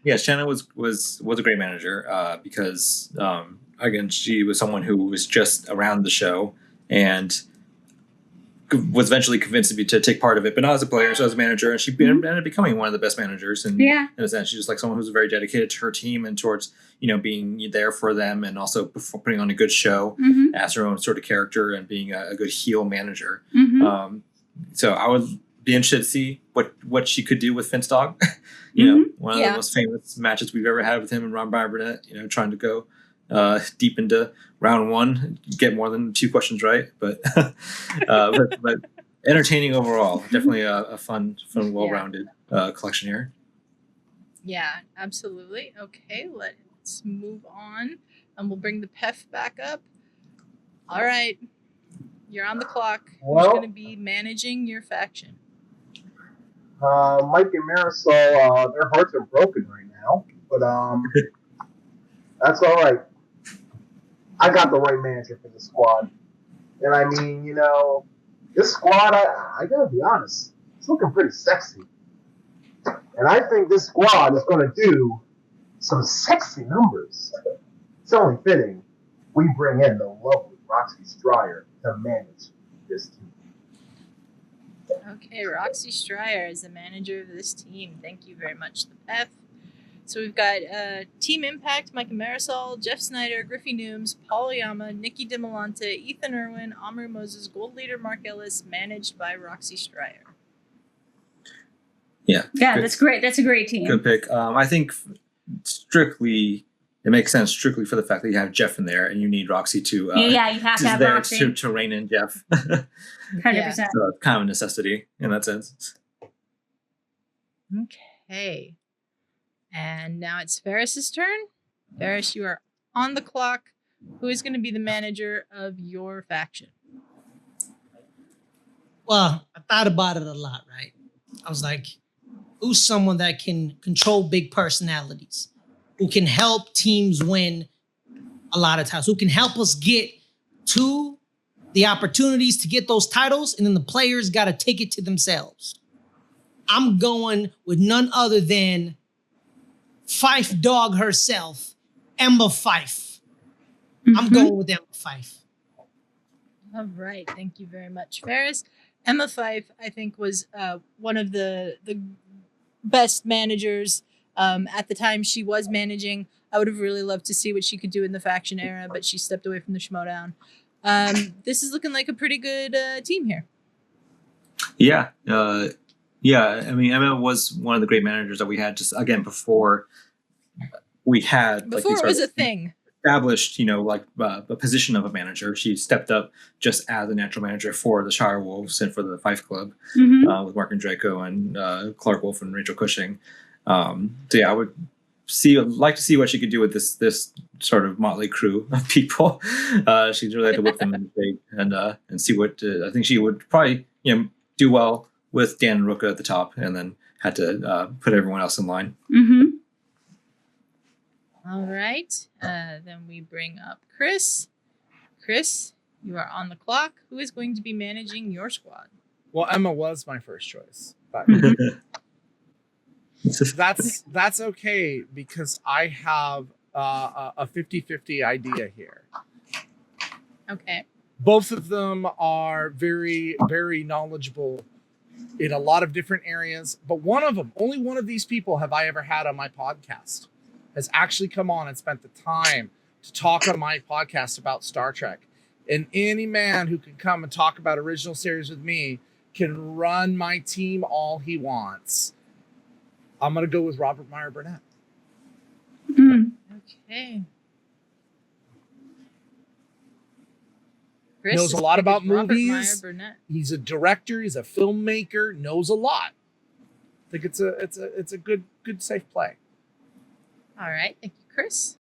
Yeah, Shannon was a great manager because again, she was someone who was just around the show and was eventually convinced to take part of it, but not as a player, so as a manager, and she ended up becoming one of the best managers. And in a sense, she's just like someone who's very dedicated to her team and towards being there for them, and also putting on a good show as her own sort of character and being a good heel manager. Mm-hmm. So I would be interested to see what she could do with Finstock. One of the most famous matches we've ever had with him and Ron Burnett. Trying to go deep into round 1, get more than 2 questions right, but entertaining overall. Definitely a fun, well-rounded collection here. Yeah, absolutely. Okay, let's move on, and we'll bring the PEF back up. All right, you're on the clock. Who's going to be managing your faction? Mike and Marisol, their hearts are broken right now, but that's all right. I got the right manager for the squad. And I mean, this squad, I gotta be honest, it's looking pretty sexy. And I think this squad is going to do some sexy numbers. It's only fitting we bring in the lovely Roxy Stryer to manage this team. Okay, Roxy Stryer is the manager of this team. Thank you very much, the F. So we've got Team Impact, Micah Marisol, Jeff Snyder, Griffey Nooms, Paul Oyama, Nikki DeMolante, Ethan Irwin, Amru Moses, Gold Leader Mark Ellis, managed by Roxy Stryer. Yeah. Yeah, good, that's great. That's a great team. Good pick. I think strictly, it makes sense strictly for the fact that you have Jeff in there and you need Roxy to. Yeah, you have to have there Roxy. to rein in Jeff. 100%. So it's kind of a necessity in that sense. Okay. And now it's Ferris's turn. Ferris, you are on the clock. Who is going to be the manager of your faction? Well, I thought about it a lot, right? I was like, who's someone that can control big personalities, who can help teams win a lot of times, who can help us get to the opportunities to get those titles, and then the players got to take it to themselves. I'm going with none other than Fife Dog herself, Emma Fife. I'm going with Emma Fife. All right. Thank you very much, Ferris. Emma Fife, I think, was one of the best managers at the time she was managing. I would have really loved to see what she could do in the faction era, but she stepped away from the Schmoedown. This is looking like a pretty good team here. Yeah. Yeah. I mean, Emma was one of the great managers that we had just, again, before we had. Before it was a thing. Established, a position of a manager. She stepped up just as a natural manager for the Shire Wolves and for the Fife Club with Mark and Draco and Clark Wolf and Rachel Cushing. So yeah, I would like to see what she could do with this sort of motley crew of people. She's really had to whip them in the state and see what I think she would probably do well with Dan and Ruka at the top, and then had to put everyone else in line. Mm-hmm. All right. Then we bring up Chris. Chris, you are on the clock. Who is going to be managing your squad? Well, Emma was my first choice, but that's okay because I have a 50-50 idea here. Okay. Both of them are very, very knowledgeable in a lot of different areas, but one of them, only one of these people have I ever had on my podcast, has actually come on and spent the time to talk on my podcast about Star Trek. And any man who can come and talk about original series with me can run my team all he wants. I'm going to go with Robert Meyer Burnett. Okay. Chris Knows a lot about Robert movies. Meyer Burnett. He's a director. He's a filmmaker. Knows a lot. I think it's a good safe play. All right, thank you, Chris.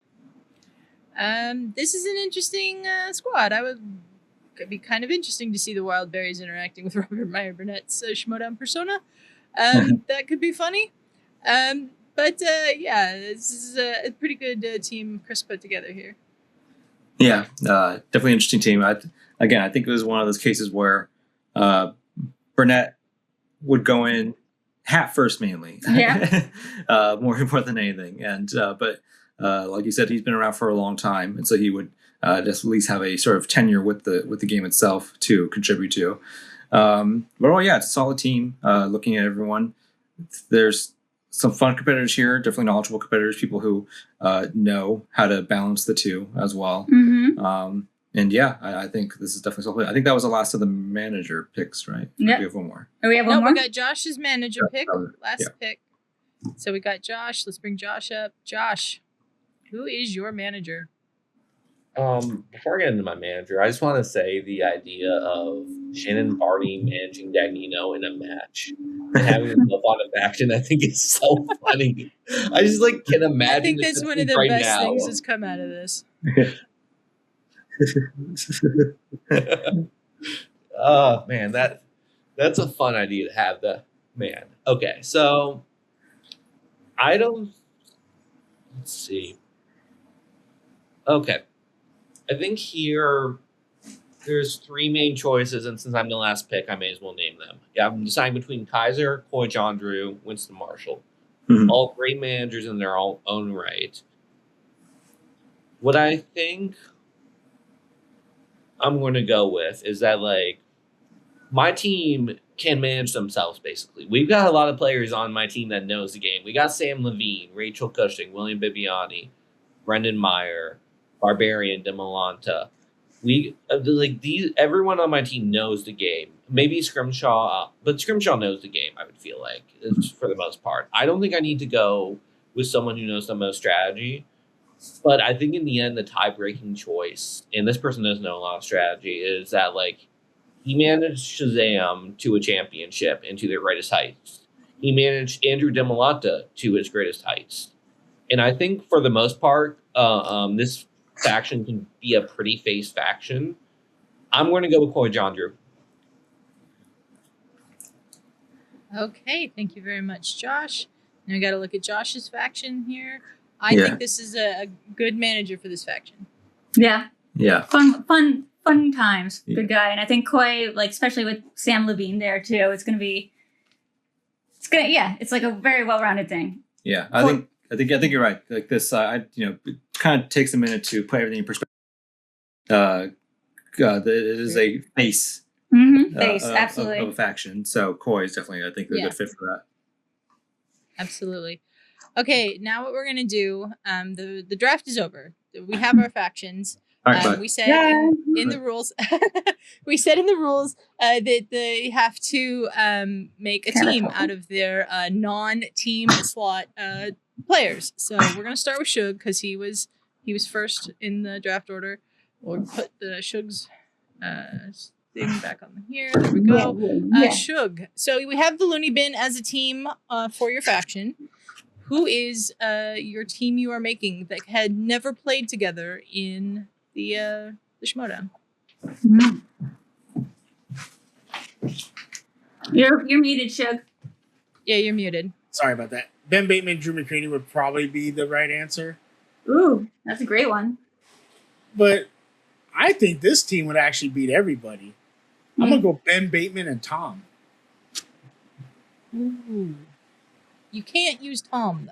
This is an interesting squad. It'd be kind of interesting to see the Wild Berries interacting with Robert Meyer Burnett's Schmoedown persona. That could be funny. But yeah, this is a pretty good team Chris put together here. Yeah, definitely interesting team. I think it was one of those cases where Burnett would go in hat first mainly, more than anything. And but like you said, he's been around for a long time, and so he would just at least have a sort of tenure with the game itself to contribute to. But yeah, it's a solid team. Looking at everyone, there's some fun competitors here, definitely knowledgeable competitors, people who know how to balance the two as well. And yeah, I think this is definitely something. I think that was the last of the manager picks, right? Yep. We have one more. Oh, we have one more? We got Josh's manager pick, last pick. So we got Josh. Let's bring Josh up. Josh, who is your manager? Before I get into my manager, I just want to say the idea of Shannon Barney managing Dagnino in a match and having them up on a faction, I think is so funny. I just can imagine. I think that's one of the best things that's come out of this. Oh man, that's a fun idea to have. Okay, so let's see. Okay, I think here there's three main choices, and since I'm the last pick, I may as well name them. Yeah, I'm deciding between Kaiser, Coy John Drew, Winston Marshall. all great managers in their own right. What I think I'm going to go with is that, like, my team can manage themselves, basically. We've got a lot of players on my team that knows the game. We got Sam Levine, Rachel Cushing, William Bibiani, Brendan Meyer, Barbarian, Demolanta. Everyone on my team knows the game. Maybe Scrimshaw, but Scrimshaw knows the game, I would feel like, for the most part. I don't think I need to go with someone who knows the most strategy. But I think in the end, the tie-breaking choice, and this person doesn't know a lot of strategy, is that, like, he managed Shazam to a championship and to their greatest heights. He managed Andrew Demolanta to his greatest heights. And I think for the most part, this faction can be a pretty face faction. I'm going to go with Coy John Drew. Okay, thank you very much, Josh. Now we got to look at Josh's faction here. I think this is a good manager for this faction. Yeah. Yeah. Fun times. Good guy. And I think Coy, like, especially with Sam Levine there too, it's like a very well-rounded thing. Yeah. I think you're right. Like this, it kind of takes a minute to put everything in perspective. It is a face. Absolutely. Of a faction. So Coy is definitely, I think, a good fit for that. Absolutely. Okay, now what we're going to do, the draft is over. We have our factions. We said in the rules, that they have to make a team out of their non-team slot players. So we're going to start with Shug because he was first in the draft order. We'll put the Shug's thing back on here. There we go. Shug. So we have the Looney Bin as a team for your faction. Who is your team you are making that had never played together in the Schmoedown? You're muted, Shug. Yeah, you're muted. Sorry about that. Ben Bateman, Drew McCready would probably be the right answer. Ooh, that's a great one. But I think this team would actually beat everybody. I'm going to go Ben Bateman and Tom. Ooh. You can't use Tom,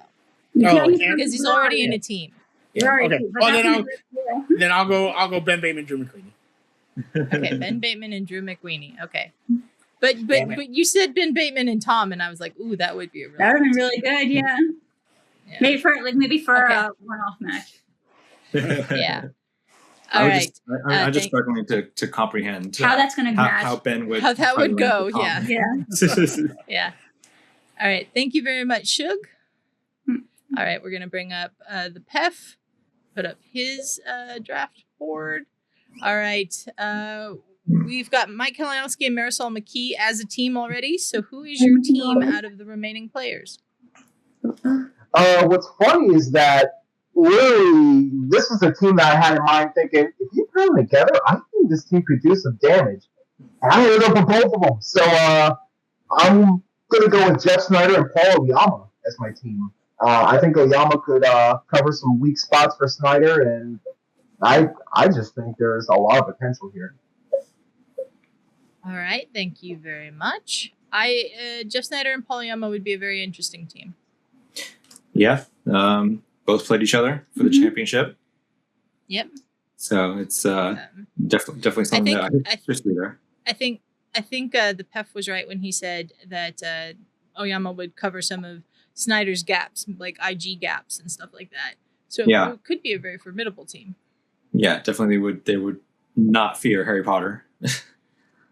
though. Because he's already in a team. Yeah. Okay. Well, then I'll go Ben Bateman, Drew McCready. Okay, Ben Bateman and Drew McWeeny. Okay. But you said Ben Bateman and Tom, and I was like, ooh, that would be that would have been really good, yeah. Maybe for a one-off match. Yeah. All right. I'm just struggling to comprehend how that's going to match. How Ben would. How that would go. Yeah. Yeah. Yeah. All right. Thank you very much, Shug. All right. We're going to bring up the PEF, put up his draft board. All right. We've got Mike Kalinowski and Marisol McKee as a team already. So who is your team out of the remaining players? What's funny is that really this is a team that I had in mind thinking, if you put them together, I think this team could do some damage. And I ended up with both of them. So I'm going to go with Jeff Snyder and Paul Oyama as my team. I think Oyama could cover some weak spots for Snyder, and I just think there's a lot of potential here. All right, thank you very much. Jeff Snyder and Paul Oyama would be a very interesting team. Yeah, both played each other for the championship. Yep. So it's definitely something that I just be there. I think the PEF was right when he said that Oyama would cover some of Snyder's gaps, like IG gaps and stuff like that. So it could be a very formidable team. Yeah, definitely they would not fear Harry Potter.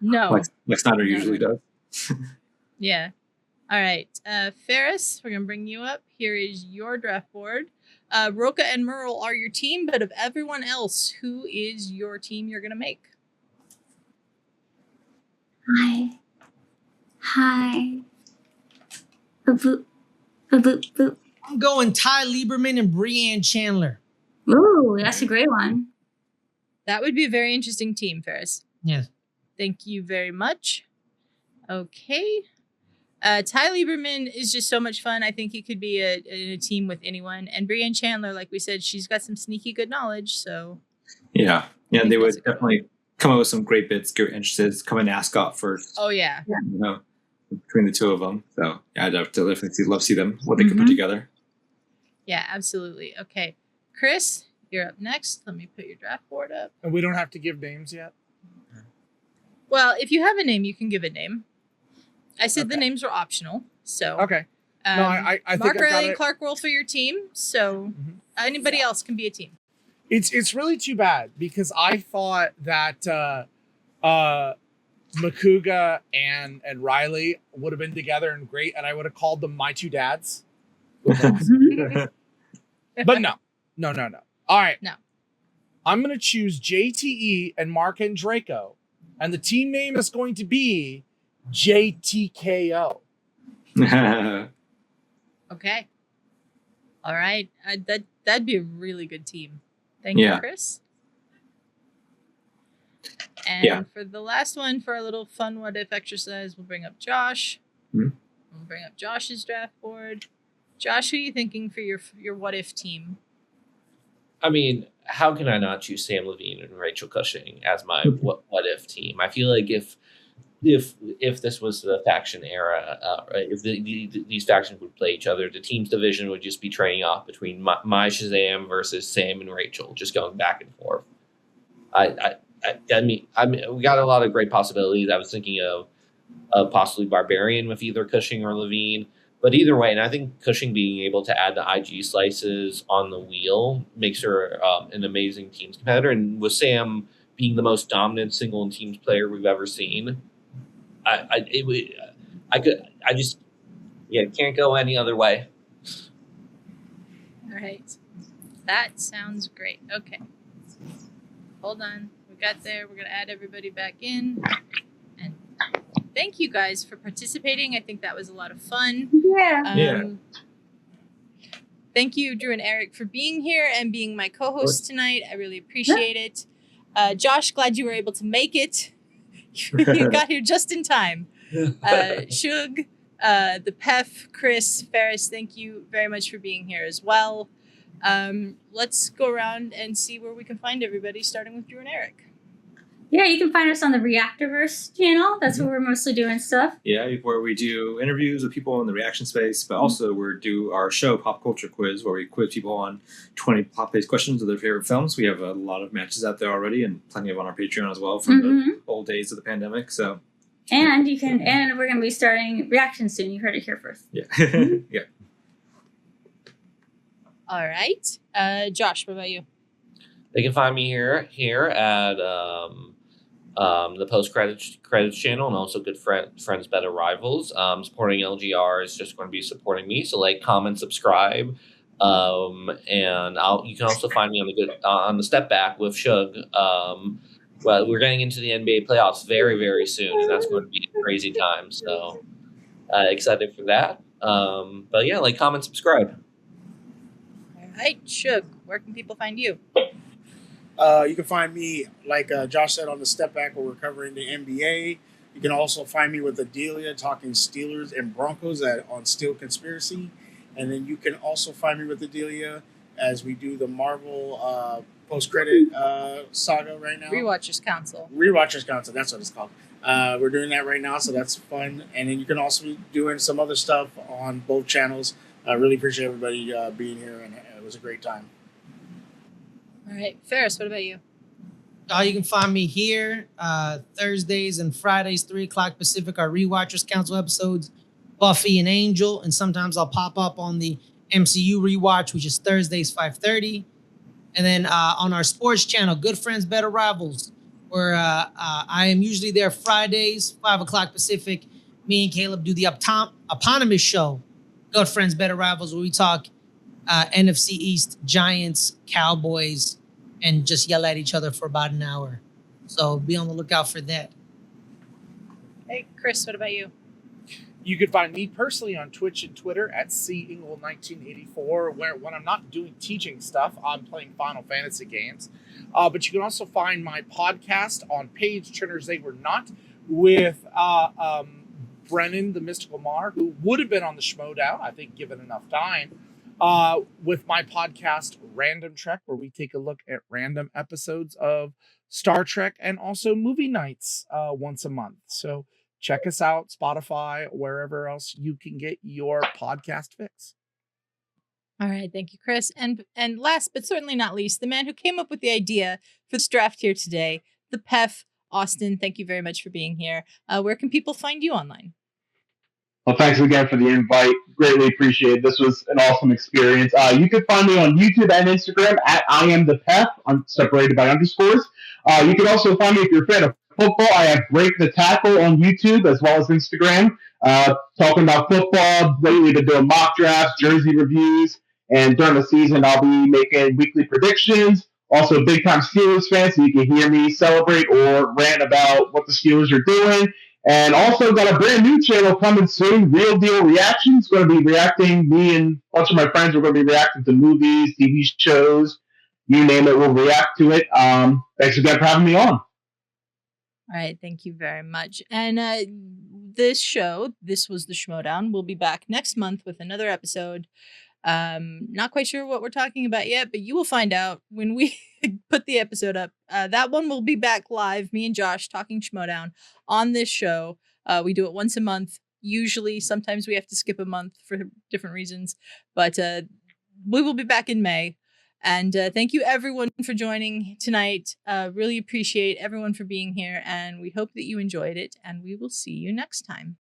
No. like Snyder usually does. Yeah. All right. Ferris, we're going to bring you up. Here is your draft board. Roka and Merle are your team, but of everyone else, who is your team you're going to make? Hi. Boop, boop, boop. I'm going Ty Lieberman and Breanne Chandler. Ooh, that's a great one. That would be a very interesting team, Ferris. Yes. Thank you very much. Okay. Ty Lieberman is just so much fun. I think he could be in a team with anyone. And Breanne Chandler, like we said, she's got some sneaky good knowledge. So yeah, they would definitely come up with some great bits, great entrances, come in ascot first. Oh yeah. You know, between the two of them. So yeah, I'd definitely love to see them what they can put together. Yeah, absolutely. Okay, Chris, you're up next. Let me put your draft board up. And we don't have to give names yet. Well, if you have a name, you can give a name. I said the names were optional, so okay. No, I think Mark I got Riley it. and Clark roll for your team, so anybody else can be a team. It's really too bad because I thought that Makuga and Riley would have been together and great, and I would have called them my two dads. But no. All right. No. I'm going to choose JTE and Mark and Draco, and the team name is going to be JTKO. Okay. All right. That'd be a really good team. Thank you, Chris. And for the last one, for our little fun what if exercise, we'll bring up Josh. We'll bring up Josh's draft board. Josh, who are you thinking for your what if team? I mean, how can I not choose Sam Levine and Rachel Cushing as my what if team? I feel like if this was the faction era, if these factions would play each other, the team's division would just be trading off between my Shazam versus Sam and Rachel, just going back and forth. I mean, we got a lot of great possibilities. I was thinking of possibly Barbarian with either Cushing or Levine. But either way, and I think Cushing being able to add the IG slices on the wheel makes her an amazing teams competitor. And with Sam being the most dominant single and teams player we've ever seen, can't go any other way. All right. That sounds great. Okay. Hold on. We got there. We're going to add everybody back in. And thank you guys for participating. I think that was a lot of fun. Yeah. Thank you, Drew and Eric, for being here and being my co-host tonight. I really appreciate it. Josh, glad you were able to make it. You got here just in time. Shug, the Pef, Chris, Ferris, thank you very much for being here as well. Let's go around and see where we can find everybody, starting with Drew and Eric. Yeah, you can find us on the Reactorverse channel. That's where we're mostly doing stuff. Yeah, where we do interviews with people in the reaction space, but also we do our show, Pop Culture Quiz, where we quiz people on 20 pop-based questions of their favorite films. We have a lot of matches out there already, and plenty of on our Patreon as well from the old days of the pandemic. So, and we're going to be starting reactions soon. You heard it here first. Yeah, yeah. All right, Josh, what about you? They can find me here at the post credits channel, and also good friends better rivals. Supporting LGR is just going to be supporting me, so like, comment, subscribe, and you can also find me on the step back with Shug. Well, we're getting into the NBA playoffs very, very soon, and that's going to be a crazy time. So excited for that. But yeah, like, comment, subscribe. All right, Shug, where can people find you? You can find me, like Josh said, on the step back where we're covering the NBA. You can also find me with Adelia talking Steelers and Broncos on Steel Conspiracy. And then you can also find me with Adelia as we do the Marvel post-credit saga right now. Rewatchers Council. Rewatchers Council, that's what it's called. We're doing that right now, so that's fun. And then you can also be doing some other stuff on both channels. I really appreciate everybody being here, and it was a great time. All right, Ferris, what about you? You can find me here Thursdays and Fridays, 3 o'clock Pacific, our Rewatchers Council episodes, Buffy and Angel, and sometimes I'll pop up on the MCU Rewatch, which is Thursdays, 5:30. And then on our sports channel, Good Friends, Better Rivals, where I am usually there Fridays, 5 o'clock Pacific. Me and Caleb do the eponymous show, Good Friends, Better Rivals, where we talk NFC East, Giants, Cowboys, and just yell at each other for about an hour. So be on the lookout for that. Hey, Chris, what about you? You can find me personally on Twitch and Twitter at CEngle1984, where when I'm not doing teaching stuff, I'm playing Final Fantasy games. But you can also find my podcast on Page Turners They Were Not with Brennan, the Mystical Mar, who would have been on the Schmoedown, I think, given enough time. With my podcast, Random Trek, where we take a look at random episodes of Star Trek and also movie nights once a month. So check us out, Spotify, wherever else you can get your podcast fix. All right, thank you, Chris. And last but certainly not least, the man who came up with the idea for this draft here today, the PEF, Austin. Thank you very much for being here. Where can people find you online? Well, thanks again for the invite. Greatly appreciate it. This was an awesome experience. You can find me on YouTube and Instagram at I am the PEF. I'm separated by underscores. You can also find me if you're a fan of football. I have Break the Tackle on YouTube as well as Instagram. Talking about football. Lately, been doing mock drafts, jersey reviews, and during the season, I'll be making weekly predictions. Also, big time Steelers fan, so you can hear me celebrate or rant about what the Steelers are doing. And also got a brand new channel coming soon, Real Deal Reactions. Going to be reacting, me and a bunch of my friends are going to be reacting to movies, TV shows, you name it, we'll react to it. Thanks again for having me on. All right, thank you very much. And this show, This Was The Schmoedown, will be back next month with another episode. Not quite sure what we're talking about yet, but you will find out when we put the episode up. That one will be back live, me and Josh talking Schmoedown on this show. We do it once a month. Usually, sometimes we have to skip a month for different reasons, but we will be back in May. And thank you everyone for joining tonight. Really appreciate everyone for being here, and we hope that you enjoyed it, and we will see you next time.